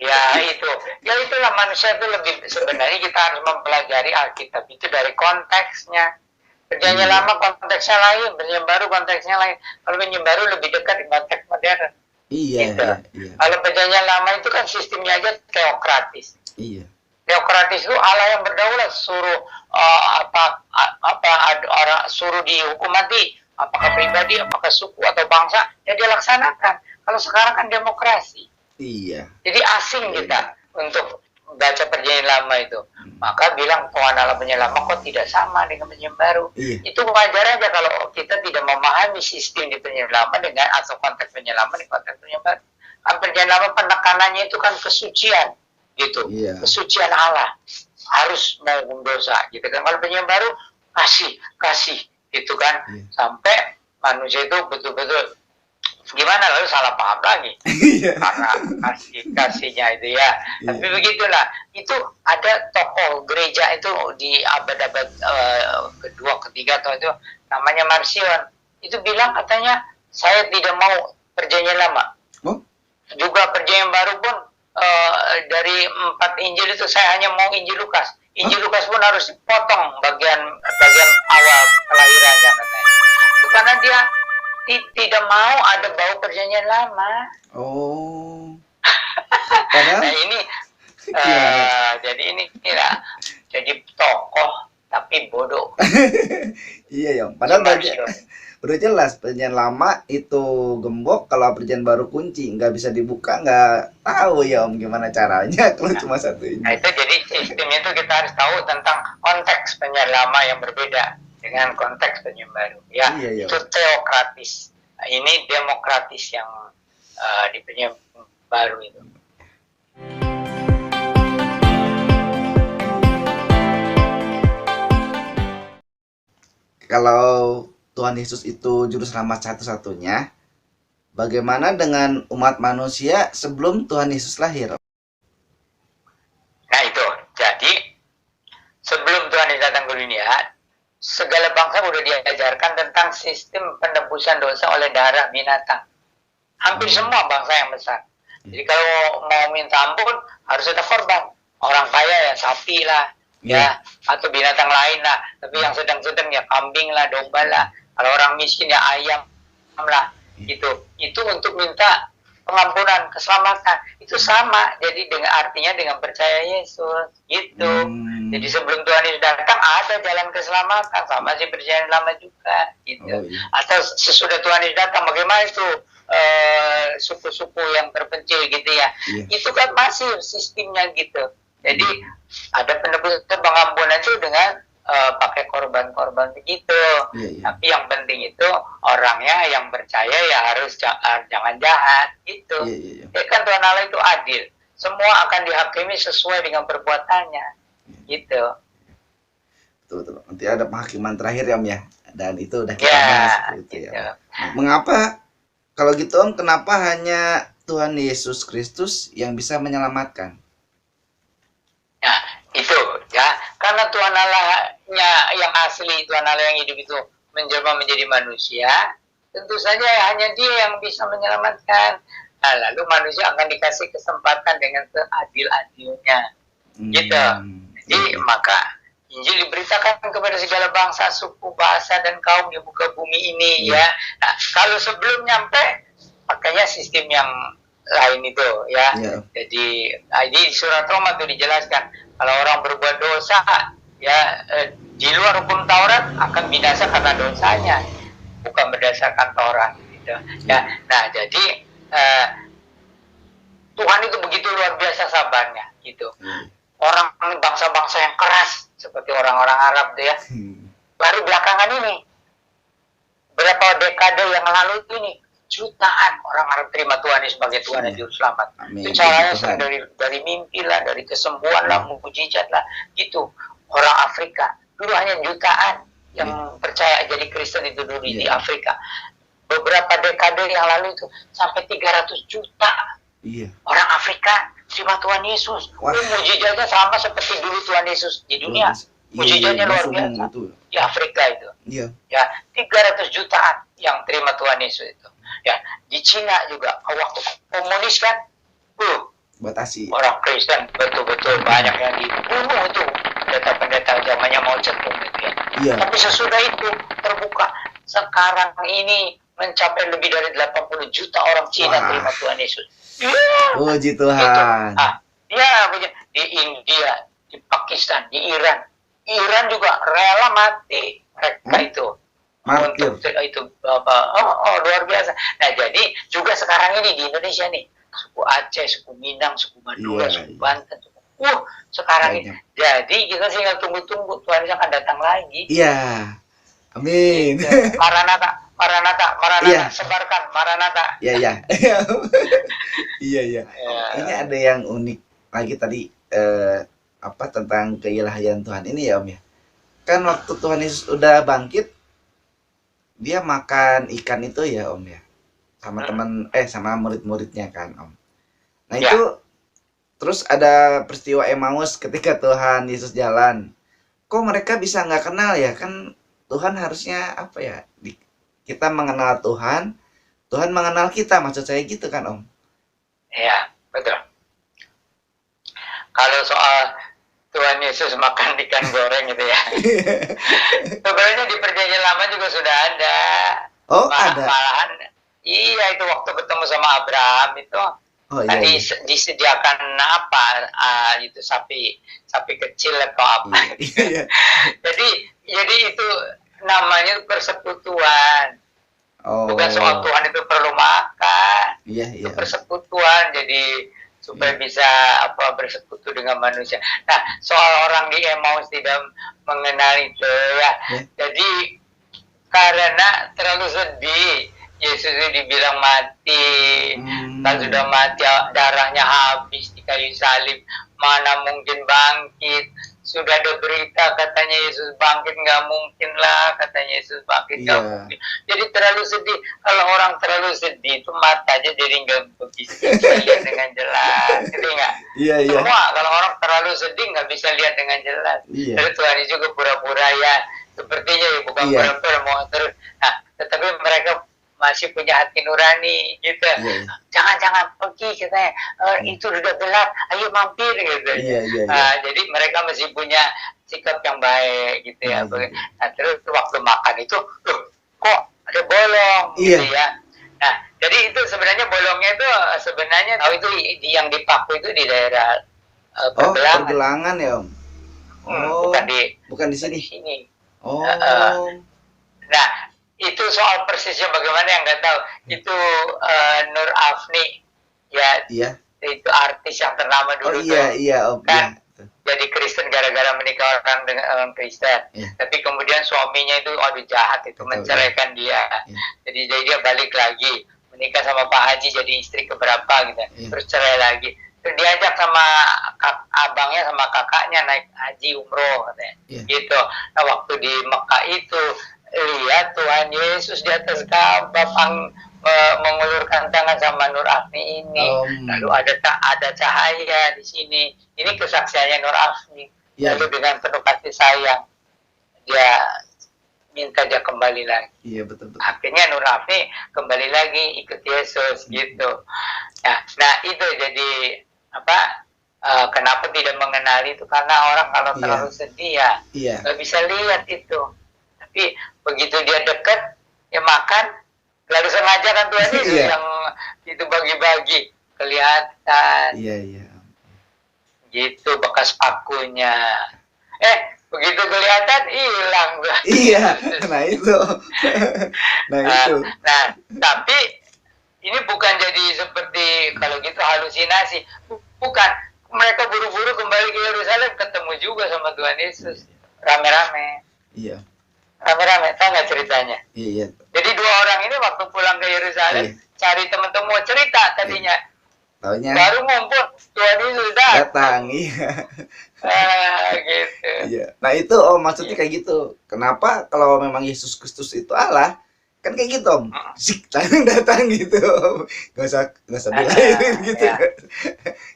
Ya itulah manusia itu lebih, sebenarnya kita harus mempelajari Alkitab itu dari konteksnya. Perjanjian lama konteksnya lain, perjanjian baru konteksnya lain. Kalau perjanjian baru lebih dekat di konteks modern. Iya, gitu. iya. Kalau perjanjian lama itu kan sistemnya aja teokratis. Iya. Teokratis itu Allah yang berdaulat, suruh orang suruh dihukum mati, apakah pribadi, apakah suku atau bangsa, ya dia laksanakan. Kalau sekarang kan demokrasi. Iya. Jadi asing kita untuk baca perjanjian lama itu. Maka bilang Tuhan Allah perjanjian lama kok tidak sama dengan perjanjian baru. Iya. Itu wajar aja kalau kita tidak memahami sistem di perjanjian lama dengan atau konteks perjanjian lama di konteks perjanjian baru. Kan perjanjian lama penekanannya itu kan kesucian gitu. Iya. Kesucian Allah. Harus menghukum dosa gitu kan. Kalau perjanjian baru kasih gitu kan. Iya. Sampai manusia itu betul-betul gimana, lalu salah paham lagi karena kasihnya itu ya. Tapi begitulah, itu ada tokoh gereja itu di abad-abad kedua, ketiga atau itu namanya Marcion. Itu bilang katanya saya tidak mau perjanjian lama. Juga perjanjian baru pun dari 4 Injil itu saya hanya mau Injil Lukas. Injil Lukas pun harus dipotong bagian awal kelahirannya katanya. Itu karena dia tidak mau ada bau perjanjian lama. Oh. Nah ini jadi ini kira jadi tokoh tapi bodoh. Iya ya. Padahal udah jelas perjanjian lama itu gembok, kalau perjanjian baru kunci, nggak bisa dibuka, nggak tahu ya Om gimana caranya kalau cuma satu ini. Nah itu jadi sistemnya itu kita harus tahu tentang konteks perjanjian lama yang berbeda dengan konteks perjanjian baru. Ya, iya. Itu teokratis. Nah, ini demokratis yang di perjanjian baru itu. Kalau Tuhan Yesus itu juru selamat satu-satunya, bagaimana dengan umat manusia sebelum Tuhan Yesus lahir? Nah itu, jadi sebelum Tuhan Yesus datang ke dunia, segala bangsa sudah diajarkan tentang sistem penebusan dosa oleh darah binatang. Hampir semua bangsa yang besar. Jadi kalau mau minta ampun harus ada korban. Orang kaya ya sapi lah, ya atau binatang lain lah. Tapi yang sedang-sedang ya kambing lah, domba lah. Kalau orang miskin ya ayam lah, gitu. Itu untuk minta pengampunan, keselamatan. Itu sama. Jadi artinya dengan percaya Yesus, gitu. Jadi sebelum Tuhan Yesus datang ada jalan keselamatan, sama si perjanjian lama juga, gitu. Atau sesudah Tuhan Yesus datang, bagaimana itu suku-suku yang terpencil gitu ya? Itu kan masih sistemnya gitu. Jadi ada penebusan pengampunan itu dengan pakai korban-korban begitu. Tapi yang penting itu orangnya yang percaya ya harus jangan jahat, gitu. Ya kan Tuhan Allah itu adil. Semua akan dihakimi sesuai dengan perbuatannya, gitu. Betul. Nanti ada penghakiman terakhir ya Om ya. Dan itu udah kita bahas gitu ya. Mengapa kalau gitu Om, kenapa hanya Tuhan Yesus Kristus yang bisa menyelamatkan? Nah, itu ya, karena Tuhan Allahnya yang asli, Tuhan Allah yang hidup itu menjelma menjadi manusia, tentu saja hanya Dia yang bisa menyelamatkan. Nah, lalu manusia akan dikasih kesempatan dengan seadil-adilnya, gitu. Jadi maka Injil diberitakan kepada segala bangsa, suku, bahasa, dan kaum di muka bumi ini, ya. Nah, kalau sebelum nyampe, makanya sistem yang lain itu, ya. Jadi di surat Roma itu dijelaskan, kalau orang berbuat dosa, ya di luar hukum Taurat akan binasa karena dosanya, bukan berdasarkan Taurat, gitu. Ya. Nah, jadi Tuhan itu begitu luar biasa sabarnya, gitu. Orang bangsa-bangsa yang keras seperti orang-orang Arab tuh ya, baru belakangan ini berapa dekade yang lalu ini jutaan orang Arab terima Tuhan sebagai Tuhan dan Juru Selamat. Itu caranya dari mimpi lah, dari kesembuhan lah, mukjizat lah, gitu. Orang Afrika dulu hanya jutaan yang percaya jadi Kristen itu dulu di Afrika. Beberapa dekade yang lalu itu sampai 300 juta orang Afrika terima Tuhan Yesus. Mujizatnya sama seperti dulu Tuhan Yesus di dunia. Mujizatnya luar biasa di Afrika itu. Ya, 300 jutaan yang terima Tuhan Yesus itu. Ya, di Cina juga waktu komunis kan, batasi orang Kristen betul-betul banyak yang dibunuh tuh pendeta-pendeta zamannya Mao Zedong gitu ya. Iya. Tapi sesudah itu terbuka, sekarang ini mencapai lebih dari 80 juta orang Cina terima Tuhan Yesus. Puji Tuhan. Ya, di India, di Pakistan, di Iran juga rela mati mereka itu. Martir. Untuk itu luar biasa. Nah, jadi juga sekarang ini di Indonesia nih, suku Aceh, suku Minang, suku Madura, suku Banten, sekarang ini. Jadi kita tinggal tunggu-tunggu Tuhan akan datang lagi. Iya. Amin. Gitu. Maranatha, Iya. sebarkan Maranatha. Iya. Iya. Ini ada yang unik lagi tadi tentang keilahian Tuhan ini ya Om ya. Kan waktu Tuhan Yesus udah bangkit, dia makan ikan itu ya Om ya, sama sama murid-muridnya kan Om. Nah itu terus ada peristiwa Emmaus ketika Tuhan Yesus jalan. Kok mereka bisa nggak kenal ya? Kan Tuhan harusnya kita mengenal Tuhan, Tuhan mengenal kita, maksud saya gitu kan Om. Iya, betul. Kalau soal Tuhan Yesus makan ikan goreng gitu ya. Sebenarnya di Perjanjian Lama juga sudah ada. Ada. Malahan, iya itu waktu ketemu sama Abraham itu. Tadi disediakan itu sapi kecil atau apa. Iya. jadi itu namanya persekutuan. Bukan soal Tuhan itu perlu makan. Itu persekutuan, jadi supaya bisa bersekutu dengan manusia. Nah, soal orang di Emmaus tidak mengenal itu ya. Jadi karena terlalu sedih, Yesus itu dibilang mati. Kan sudah mati, darahnya habis di kayu salib, mana mungkin bangkit. Sudah ada berita katanya Yesus bangkit, nggak mungkin lah katanya Yesus bangkit, nggak mungkin. Jadi terlalu sedih. Kalau orang terlalu sedih itu matanya jadi nggak bisa lihat dengan jelas, gitu nggak? Semua kalau orang terlalu sedih nggak bisa lihat dengan jelas. Jadi Tuhan itu juga pura-pura ya, sepertinya ya bukan pura-pura mau terus. Nah, tetapi mereka masih punya hati nurani gitu. Jangan pergi katanya, itu udah gelap, ayo mampir gitu. Jadi mereka masih punya sikap yang baik gitu ya. Nah, terus waktu makan itu kok ada bolong gitu ya. Nah, jadi itu sebenarnya bolongnya itu sebenarnya itu yang dipaku itu di daerah pergelangan ya Om. Bukan di sini. Nah, itu soal persisnya bagaimana yang nggak tahu. Itu Nur Afni ya, itu artis yang ternama dulu kan jadi Kristen gara-gara menikah dengan orang Kristen. Tapi kemudian suaminya itu jahat itu, menceraikan dia. Jadi dia balik lagi menikah sama Pak Haji jadi istri keberapa gitu. Terus cerai lagi. Terus diajak sama abangnya sama kakaknya naik haji umroh katanya. Gitu. Nah, waktu di Mekah itu lihat Tuhan Yesus di atas Ka'bah mengulurkan tangan sama Nur Afni ini. Lalu ada cahaya di sini. Ini kesaksiannya Nur Afni. Lalu dengan penuh kasih sayang dia minta dia kembali lagi. Betul. Akhirnya Nur Afni kembali lagi ikut Yesus gitu. Nah itu jadi kenapa tidak mengenali itu, karena orang kalau terlalu sedih nggak bisa lihat itu. Tapi begitu dia dekat, ya makan, lalu sengaja kan Tuhan itu yang itu bagi-bagi kelihatan. Gitu bekas pakunya. Begitu kelihatan hilang. Nah itu. Nah, tapi ini bukan jadi seperti kalau gitu halusinasi. Bukan. Mereka buru-buru kembali ke Yerusalem, ketemu juga sama Tuhan Yesus. Rame-rame. Rame-rame, tahu nggak ceritanya? Jadi dua orang ini waktu pulang ke Yerusalem cari teman-teman mau cerita tadinya. Baru ngumpul, Tuhan Yesus datang. Gitu. Nah itu maksudnya kayak gitu. Kenapa kalau memang Yesus Kristus itu Allah, Kan kayak gitu Om, sik datang gitu Om. Gak usah dilahirin gitu ya.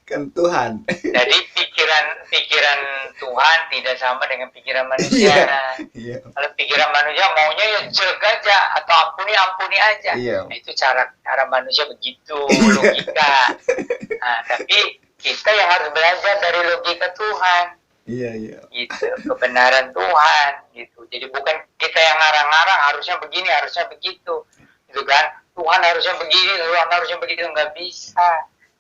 kan Tuhan. Jadi pikiran Tuhan tidak sama dengan pikiran manusia. Iya. Kalau pikiran manusia maunya ya jelek aja atau ampuni aja. Iya. Nah, itu cara manusia begitu, logika. Nah, tapi kita yang harus belajar dari logika Tuhan. Iya. Gitu, kebenaran Tuhan gitu. Jadi bukan kita yang ngarang-ngarang harusnya begini, harusnya begitu. Gitu kan? Tuhan harusnya begini, Tuhan harusnya begitu, nggak bisa.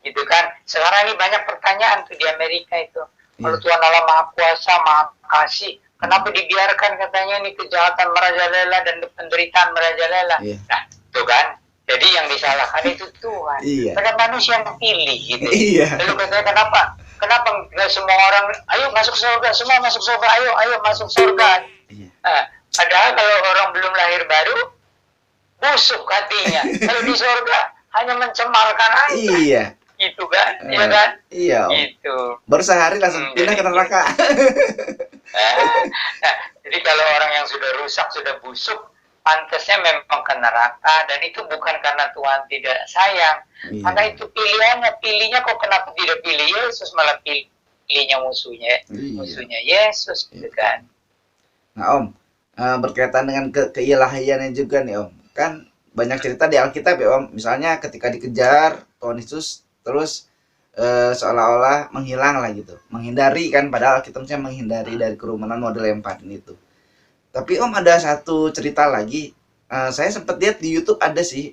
Gitu kan? Sekarang ini banyak pertanyaan tuh di Amerika itu. Kalau Tuhan Allah Maha Kuasa, Maha Kasih, kenapa dibiarkan katanya ini kejahatan merajalela dan penderitaan merajalela? Nah, tuh kan? Jadi yang disalahkan itu Tuhan. Karena manusia yang pilih gitu. Lalu katanya Kenapa nggak semua orang, ayo masuk surga, semua masuk surga, ayo masuk surga. Nah, padahal kalau orang belum lahir baru, busuk hatinya. Kalau di surga hanya mencemarkan aja. Iya. Gitu kan, iya kan? Iya. Gitu. Baru sehari langsung pindah ke neraka. Nah, jadi kalau orang yang sudah rusak, sudah busuk, pantasnya memang ke neraka, dan itu bukan karena Tuhan tidak sayang. Maka itu pilihnya kok kenapa tidak pilih Yesus, malah pilihnya musuhnya Yesus gitu kan. Nah Om, berkaitan dengan keilahiannya juga nih Om, kan banyak cerita di Alkitab ya Om, misalnya ketika dikejar Tuhan Yesus terus seolah-olah menghilang lah gitu, menghindari kan, padahal Alkitabnya menghindari dari kerumunan model yang 4 itu. Tapi Om ada satu cerita lagi, saya sempat lihat di YouTube ada sih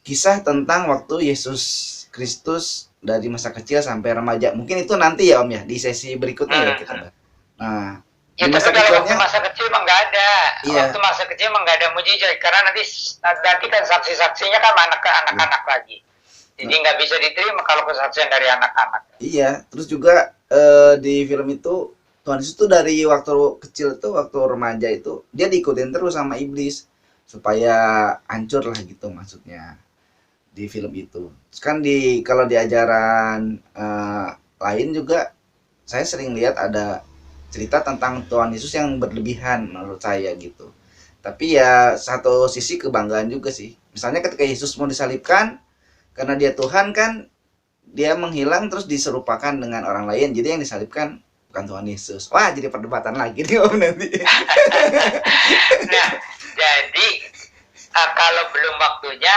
kisah tentang waktu Yesus Kristus dari masa kecil sampai remaja. Mungkin itu nanti ya Om ya, di sesi berikutnya ya kita bahas. Nah, ya tapi kalau waktu masa kecil emang nggak ada. Waktu masa kecil emang nggak ada mujizat, karena nanti kan saksi-saksinya kan anak-anak lagi. Jadi nggak bisa diterima kalau kesaksian dari anak-anak. Iya, terus juga di film itu Tuhan Yesus tuh dari waktu kecil tuh, waktu remaja itu dia diikutin terus sama iblis supaya hancur lah gitu maksudnya di film itu. Terus kan kalau di ajaran lain juga saya sering lihat ada cerita tentang Tuhan Yesus yang berlebihan menurut saya gitu. Tapi ya satu sisi kebanggaan juga sih. Misalnya ketika Yesus mau disalibkan, karena dia Tuhan kan, dia menghilang terus diserupakan dengan orang lain. Jadi yang disalibkan bukan Tuhan Yesus. Wah, jadi perdebatan lagi nih Om nanti. Nah, jadi kalau belum waktunya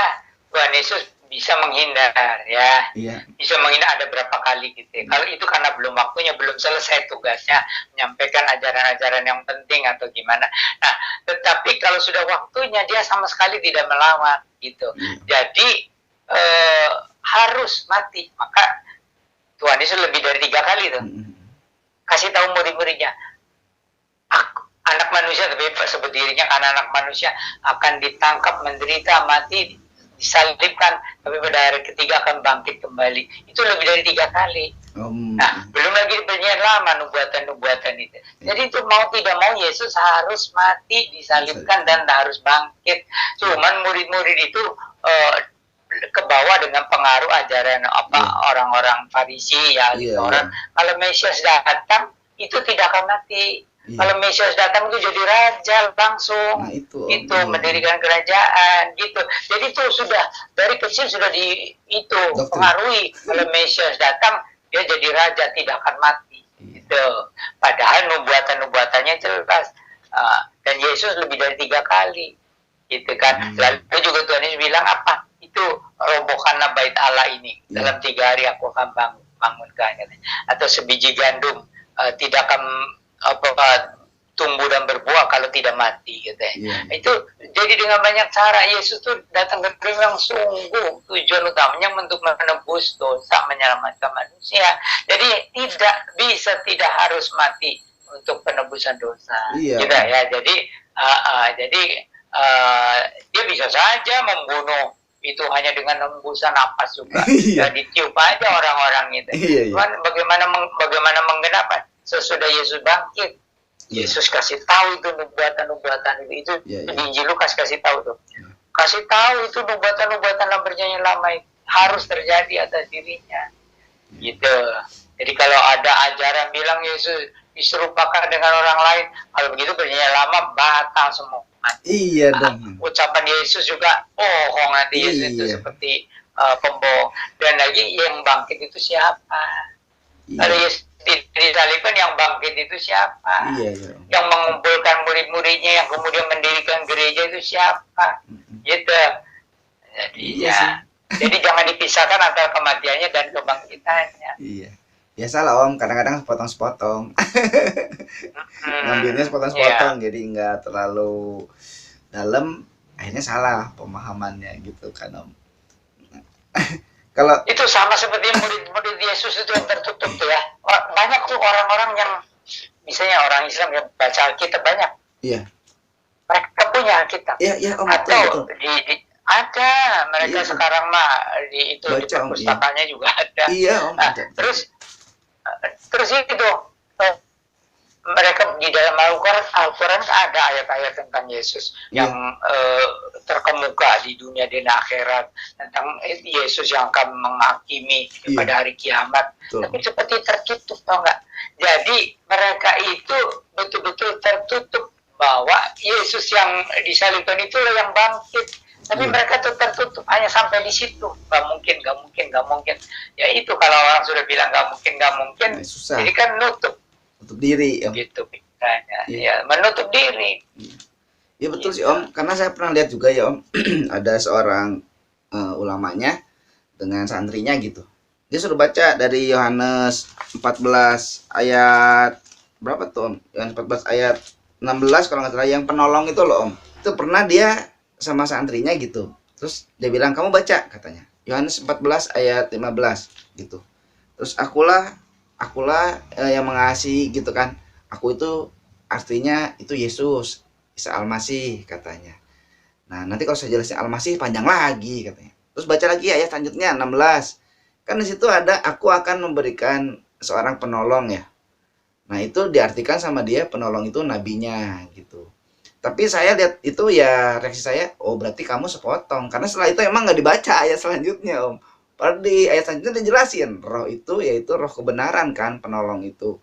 Tuhan Yesus bisa menghindar ya. Bisa menghindar ada berapa kali gitu. Kalau itu karena belum waktunya, belum selesai tugasnya menyampaikan ajaran-ajaran yang penting atau gimana. Nah, tetapi kalau sudah waktunya dia sama sekali tidak melawan gitu. Jadi harus mati. Maka Tuhan Yesus lebih dari 3 kali tuh kasih tahu murid-muridnya, anak manusia, tapi sebut dirinya karena anak manusia akan ditangkap, menderita, mati, disalibkan, tapi pada hari ketiga akan bangkit kembali. Itu lebih dari 3 kali. Nah, belum lagi perjanjian lama, nubuatan itu. Jadi itu mau tidak mau Yesus harus mati, disalibkan, dan harus bangkit. Cuman murid-murid itu ke bawah dengan pengaruh ajaran orang-orang Farisi ya, orang kalau Mesias datang itu tidak akan mati. Kalau Mesias datang itu jadi raja langsung. Nah, itu mendirikan kerajaan gitu. Jadi itu sudah dari kecil sudah pengaruhi, kalau Mesias datang dia jadi raja, tidak akan mati. Gitu. Padahal nubuatannya jelas. Dan Yesus lebih dari 3 kali. Gitu kan. Lalu juga Tuhan Yesus bilang apa? Itu robohkanlah bait Allah ini, dalam 3 hari aku akan bangunkan. Atau sebiji gandum tidak akan tumbuh dan berbuah kalau tidak mati gitu ya. Itu jadi dengan banyak cara Yesus tuh datang ke dunia yang sungguh tujuan utamanya untuk menebus dosa, menyelamatkan manusia. Jadi tidak harus mati untuk penebusan dosa. Gitu ya. Jadi dia bisa saja membunuh itu hanya dengan hembusan napas juga. Ditiup aja orang-orang itu. Cuman bagaimana menggenapkan? Sesudah Yesus bangkit, Yesus kasih tahu itu nubuatan itu di Injil Lukas kasih tahu tuh. Kasih tahu itu nubuatan dalam perjanjian lama itu harus terjadi atas dirinya. Gitu. Jadi kalau ada ajaran bilang Yesus diserupakan dengan orang lain. Kalau begitu bernyanyi lama batal semua. Iya dong. Ucapan Yesus juga bohong, nanti Yesus itu seperti pembohong. Dan lagi yang bangkit itu siapa? Kalau Yesus disalibkan, yang bangkit itu siapa? Yang mengumpulkan murid-muridnya, yang kemudian mendirikan gereja itu siapa? Gitu. Jadi jadi jangan dipisahkan antara kematiannya dan kebangkitannya. Iya. Biasalah Om, kadang-kadang sepotong-sepotong. Ngambilnya sepotong-sepotong, jadi nggak terlalu dalam, akhirnya salah pemahamannya gitu kan Om. Kalau itu sama seperti murid-murid Yesus itu yang tertutup tuh ya. Banyak tuh orang-orang yang misalnya orang Islam yang baca Alkitab banyak. Iya. Mereka punya Alkitab. Iya Om. Atau betul. Ada mereka sekarang mah di perpustakaannya juga ada. Iya Om. Nah, terus itu mereka di dalam Al-Quran ada ayat-ayat tentang Yesus yang terkemuka di dunia dan akhirat, tentang Yesus yang akan menghakimi pada hari kiamat. Tapi seperti tertutup, tau nggak? Jadi mereka itu betul-betul tertutup bahwa Yesus yang disalibkan itulah yang bangkit. Tapi mereka tuh tertutup hanya sampai di situ. Gak mungkin. Ya itu kalau orang sudah bilang gak mungkin, susah. Jadi kan nutup diri Om. Gitu pikirannya. Ya, menutup diri. Ya betul sih Om, karena saya pernah lihat juga ya Om, ada seorang ulamanya dengan santrinya gitu. Dia suruh baca dari Yohanes 14 ayat berapa tuh Om? Yohanes 14 ayat 16 kalau nggak salah, yang penolong itu loh Om. Itu pernah dia sama santrinya gitu. Terus dia bilang, "Kamu baca," katanya. Yohanes 14 ayat 15 gitu. Terus akulah yang mengasihi gitu kan. Aku itu artinya itu Yesus, Isa Al-Masih katanya. Nah, nanti kalau saya jelasin Al-Masih panjang lagi katanya. Terus baca lagi ayat selanjutnya 16. Kan di situ ada aku akan memberikan seorang penolong ya. Nah, itu diartikan sama dia penolong itu nabinya gitu. Tapi saya lihat itu ya, reaksi saya, oh berarti kamu sepotong. Karena setelah itu emang nggak dibaca ayat selanjutnya Om. Padahal di ayat selanjutnya dijelasin, roh itu yaitu roh kebenaran kan, penolong itu.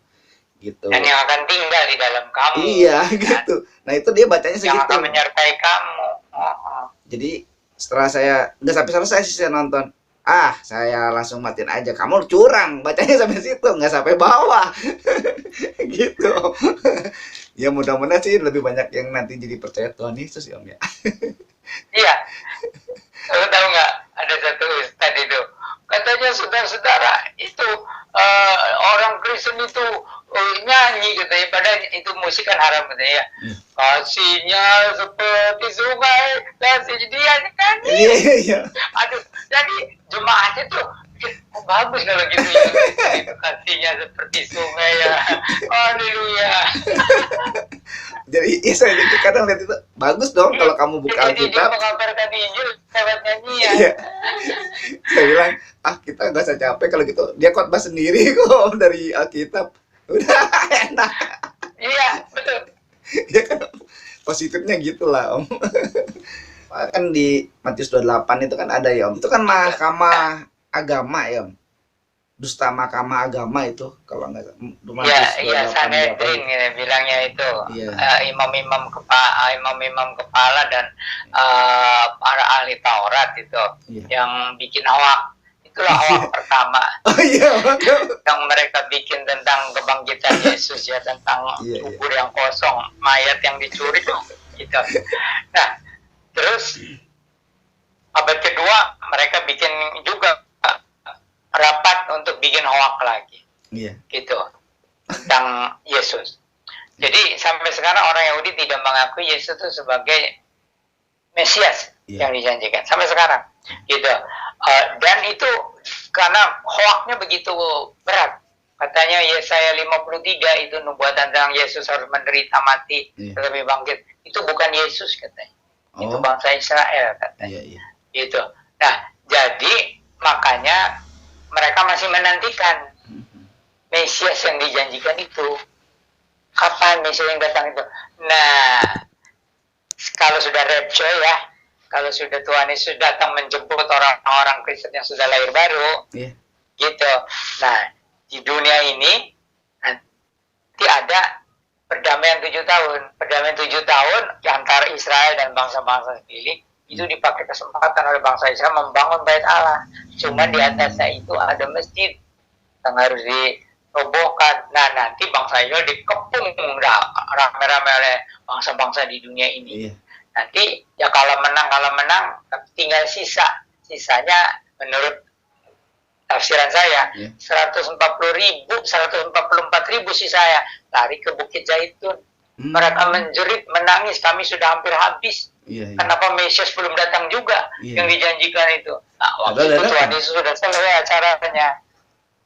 Gitu. Dan yang akan tinggal di dalam kamu. Iya kan? Gitu. Nah itu dia bacanya segitu. Yang akan menyertai kamu. Jadi setelah saya, nggak sampai selesai sih saya nonton. Saya langsung matiin aja. Kamu curang, bacanya sampai situ, nggak sampai bawah. Gitu. Ya mudah-mudahan sih lebih banyak yang nanti jadi percaya Tuhan Yesus ya Om ya. Iya. Lo tahu nggak, ada satu ustadz itu katanya, saudara-saudara itu orang Kristen itu nyanyi katanya, padahal itu musik kan haram katanya ya. Kasihnya seperti sungai, kasih dia nyanyi. Iya. Aduh, jadi jemaatnya tuh bagus kalau gitu ya. Itu kasihnya seperti sungai ya. Haleluya. Jadi ya saya juga kadang lihat itu bagus dong kalau kamu buka Alkitab. Dia mengabarkan Injil lewat nyanyian. Iya. Saya bilang, kita nggak usah capek kalau gitu. Dia khotbah sendiri kok dari Alkitab. Udah enak. Iya, betul. Ya kan positifnya gitulah Om. Kan di Matius 28 itu kan ada ya Om. Itu kan mahkamah agama ya Om. Dusta mahkamah agama itu kalau nggak iya Sanhedrin bilangnya itu. Imam-imam kepala dan para ahli Taurat itu yang bikin hoak. Itulah hoak pertama. Yang mereka bikin tentang kebangkitan Yesus ya, tentang kubur yang kosong, mayat yang dicuri gitu. Nah, terus abad kedua mereka bikin juga rapat untuk bikin hoak lagi, gitu, tentang Yesus. Jadi sampai sekarang orang Yahudi tidak mengakui Yesus itu sebagai Mesias yang dijanjikan sampai sekarang, gitu. Dan itu karena hoaknya begitu berat. Katanya Yesaya 53 itu nubuatan tentang Yesus harus menderita mati tetapi bangkit. Itu bukan Yesus katanya. Itu bangsa Israel katanya. Gitu. Nah, jadi makanya mereka masih menantikan Mesias yang dijanjikan itu. Kapan Mesias yang datang itu? Nah, kalau sudah rapture ya, kalau sudah Tuhan Yesus datang menjemput orang-orang Kristen yang sudah lahir baru, gitu. Nah, di dunia ini nanti ada perdamaian 7 tahun. Perdamaian 7 tahun antara Israel dan bangsa-bangsa sekeliling itu dipakai kesempatan oleh bangsa Israel membangun bait Allah. Cuma di atasnya itu ada masjid yang harus dirobohkan. Nah, nanti bangsa Israel dikepung rame-rame oleh bangsa-bangsa di dunia ini. Nanti ya kalau menang tinggal sisanya menurut tafsiran saya 144.000 sisanya lari ke Bukit Zaitun. Mereka menjerit, menangis, kami sudah hampir habis. Kenapa Mesias belum datang juga yang dijanjikan itu? Nah, waktu itu Tuhan Yesus sudah selesai acaranya.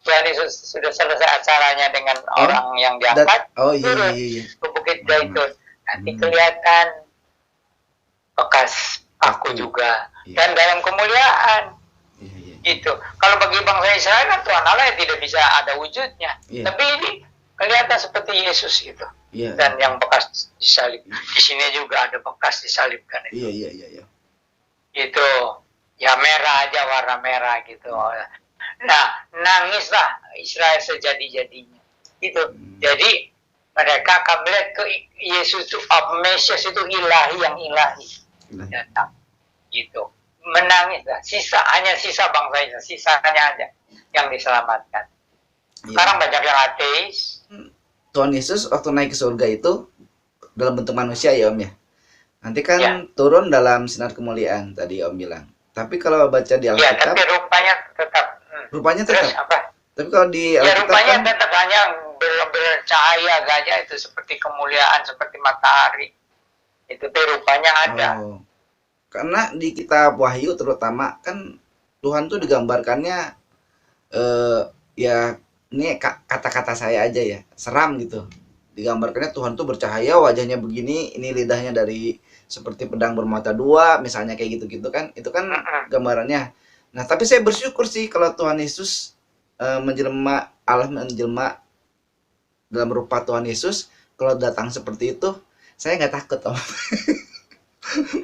Tuhan Yesus sudah selesai acaranya dengan orang yang diangkat turun ke Bukit Zaitun. Nanti kelihatan bekas paku juga dan dalam kemuliaan. Gitu. Kalau bagi bangsa Israel kan Tuhan Allah yang tidak bisa ada wujudnya. Tapi ini kelihatan seperti Yesus gitu. Dan yang bekas disalib. Di sini juga ada bekas disalibkan itu. Itu ya merah aja, warna merah gitu. Nah, nangislah Israel sejadi-jadinya. Gitu. Jadi mereka akan melihat ke Yesus itu, Mesias itu ilahi yang ilahi datang. Gitu. Menangis lah. Hanya sisa bangsa Israel, sisanya aja yang diselamatkan. Sekarang banyak yang ateis. Tuhan Yesus waktu naik ke surga itu dalam bentuk manusia ya Om ya. Nanti kan turun dalam sinar kemuliaan tadi Om bilang. Tapi kalau baca di Alkitab, tapi rupanya tetap. Rupanya tetap. Terus apa? Tapi kalau di Alkitab rupanya kan, tetap hanya bercahaya gajah itu seperti kemuliaan seperti matahari. Itu rupanya ada. Karena di kitab Wahyu terutama kan Tuhan tuh digambarkannya ya ini kata-kata saya aja ya, seram gitu. Digambarkannya Tuhan tuh bercahaya, wajahnya begini, ini lidahnya dari seperti pedang bermata dua, misalnya kayak gitu-gitu kan. Itu kan gambarannya. Nah, tapi saya bersyukur sih kalau Tuhan Yesus Allah menjelma dalam rupa Tuhan Yesus, kalau datang seperti itu, saya nggak takut Om.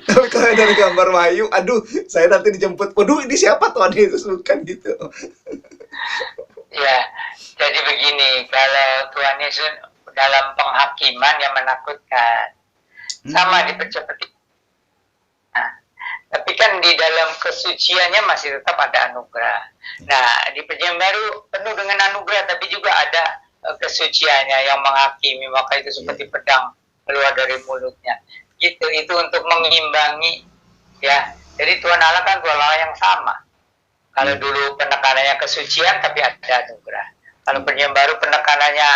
Tapi kalau dari gambar Wahyu, aduh, saya nanti dijemput, waduh ini siapa Tuhan Yesus, bukan gitu. Ya, jadi begini, kalau Tuhan Yesus dalam penghakiman yang menakutkan, sama dipercepat. Nah, tapi kan di dalam kesuciannya masih tetap ada anugerah. Nah, di Perjanjian Baru penuh dengan anugerah, tapi juga ada kesuciannya yang menghakimi, maka itu seperti pedang keluar dari mulutnya. Gitu, itu untuk mengimbangi, ya. Jadi Tuhan Allah kan Tuhan Allah yang sama. Kalau dulu penekanannya kesucian, tapi ada anugerah. Kalau Perjanjian Baru penekanannya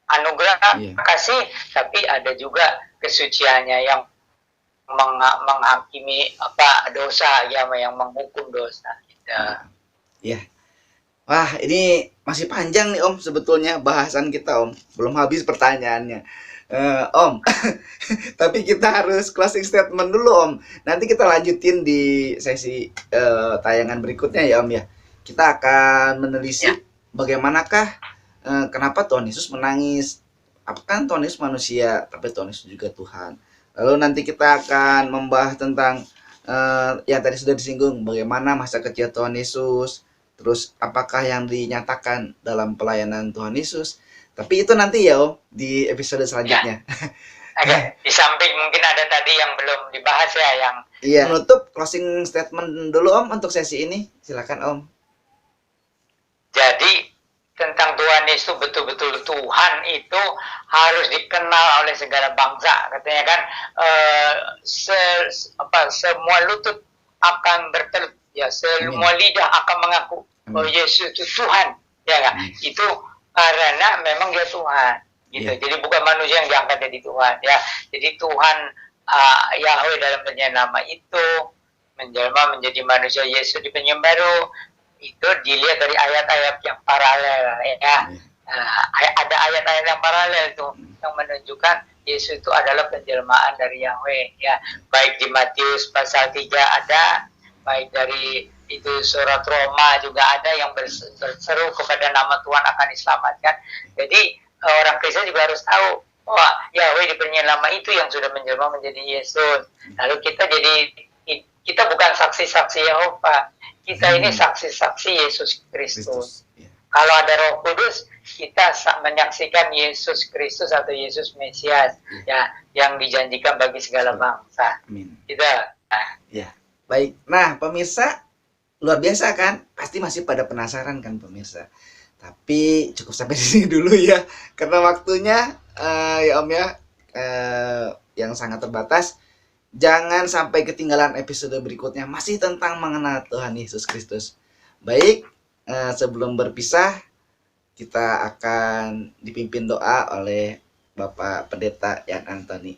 anugerah, kasih, tapi ada juga kesuciannya yang menghakimi dosa, ya, yang menghukum dosa. Gitu. Ya. Wah, ini masih panjang nih Om sebetulnya bahasan kita Om. Belum habis pertanyaannya. Om, tapi kita harus closing statement dulu Om. Nanti kita lanjutin di sesi tayangan berikutnya ya Om ya. Kita akan menelisik bagaimanakah kenapa Tuhan Yesus menangis. Apakah Tuhan Yesus manusia, tapi Tuhan Yesus juga Tuhan. Lalu nanti kita akan membahas tentang yang tadi sudah disinggung, bagaimana masa kecil Tuhan Yesus, terus apakah yang dinyatakan dalam pelayanan Tuhan Yesus. Tapi itu nanti ya Om, di episode selanjutnya. Oke, di samping mungkin ada tadi yang belum dibahas ya, yang menutup closing statement dulu Om untuk sesi ini. Silakan Om. Jadi tentang Tuhan Yesus, betul-betul Tuhan itu harus dikenal oleh segala bangsa, katanya kan. Semua lutut akan bertelut, ya, semua lidah akan mengaku bahwa Yesus itu Tuhan, ya kan? Itu karena memang dia Tuhan, gitu. Jadi bukan manusia yang diangkat jadi Tuhan, ya. Jadi Tuhan Yahweh dalam Perjanjian Lama itu menjelma menjadi manusia Yesus di Perjanjian Baru. Itu dilihat dari ayat-ayat yang paralel, ya. Ada ayat-ayat yang paralel itu yang menunjukkan Yesus itu adalah penjelmaan dari Yahweh, ya. Baik di Matius pasal 3 ada, baik dari itu surat Roma juga ada yang berseru kepada nama Tuhan akan diselamatkan. Jadi orang Kristen juga harus tahu bahwa Yahweh di Perjanjian Lama itu yang sudah menjelma menjadi Yesus. Lalu kita bukan saksi-saksi Yehova, kita ini saksi-saksi Yesus Kristus. Kalau ada Roh Kudus, kita menyaksikan Yesus Kristus atau Yesus Mesias ya, yang dijanjikan bagi segala bangsa. Amin. Kita. Ya, baik. Nah, pemirsa, luar biasa kan? Pasti masih pada penasaran kan pemirsa? Tapi cukup sampai di sini dulu ya, karena waktunya ya Om ya yang sangat terbatas. Jangan sampai ketinggalan episode berikutnya, masih tentang mengenal Tuhan Yesus Kristus. Baik, sebelum berpisah, kita akan dipimpin doa oleh Bapak Pendeta Yan Antoni.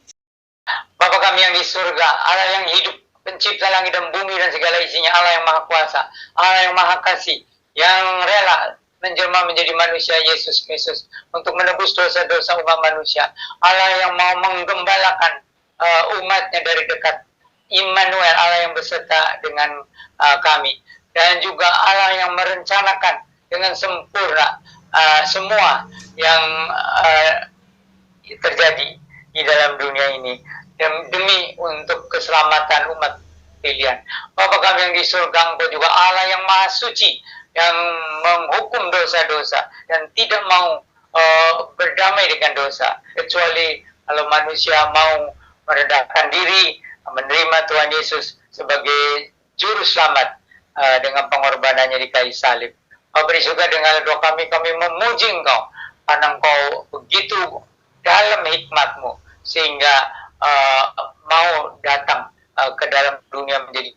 Bapa kami yang di surga, Allah yang hidup, pencipta langit dan bumi dan segala isinya, Allah yang maha kuasa, Allah yang maha kasih, yang rela menjelma menjadi manusia Yesus Kristus untuk menebus dosa-dosa umat manusia. Allah yang mau menggembalakan umatnya dari dekat. Immanuel, Allah yang beserta dengan kami. Dan juga Allah yang merencanakan dengan sempurna semua yang terjadi di dalam dunia ini demi untuk keselamatan umat pilihan. Bapa kami yang di surga, Engkau juga Allah yang maha suci, yang menghukum dosa-dosa dan tidak mau berdamai dengan dosa, kecuali kalau manusia mau merendahkan diri, menerima Tuhan Yesus sebagai juru selamat dengan pengorbanannya di kayu salib. Beri juga dengan doa kami memuji Engkau, karena Engkau begitu dalam hikmat-Mu, sehingga mau datang ke dalam dunia menjadi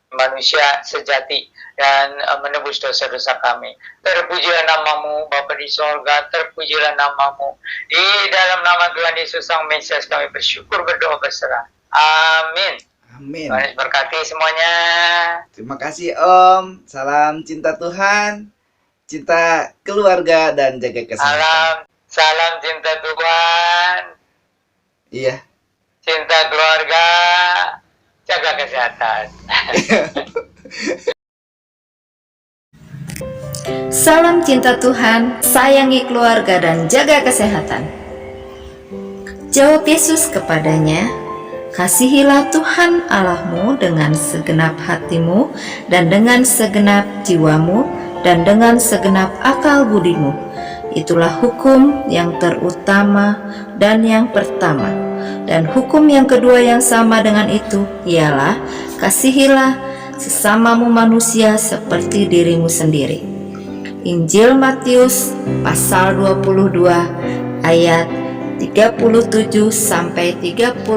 manusia sejati dan menebus dosa-dosa kami. Terpujilah nama-Mu Bapa di sorga, terpujilah nama-Mu. Di dalam nama Tuhan Yesus Sang Mesias kami bersyukur, berdoa, berserah. Amin. Amin. Tuhan berkati semuanya. Terima kasih Om. Salam cinta Tuhan, cinta keluarga, dan jaga kesehatan. Salam cinta Tuhan. Iya. Cinta keluarga, jaga kesehatan. Salam cinta Tuhan, sayangi keluarga dan jaga kesehatan. Jawab Yesus kepadanya, kasihilah Tuhan Allahmu dengan segenap hatimu dan dengan segenap jiwamu dan dengan segenap akal budimu. Itulah hukum yang terutama dan yang pertama. Dan hukum yang kedua yang sama dengan itu ialah kasihilah sesamamu manusia seperti dirimu sendiri. Injil Matius pasal 22 ayat 37 sampai 39.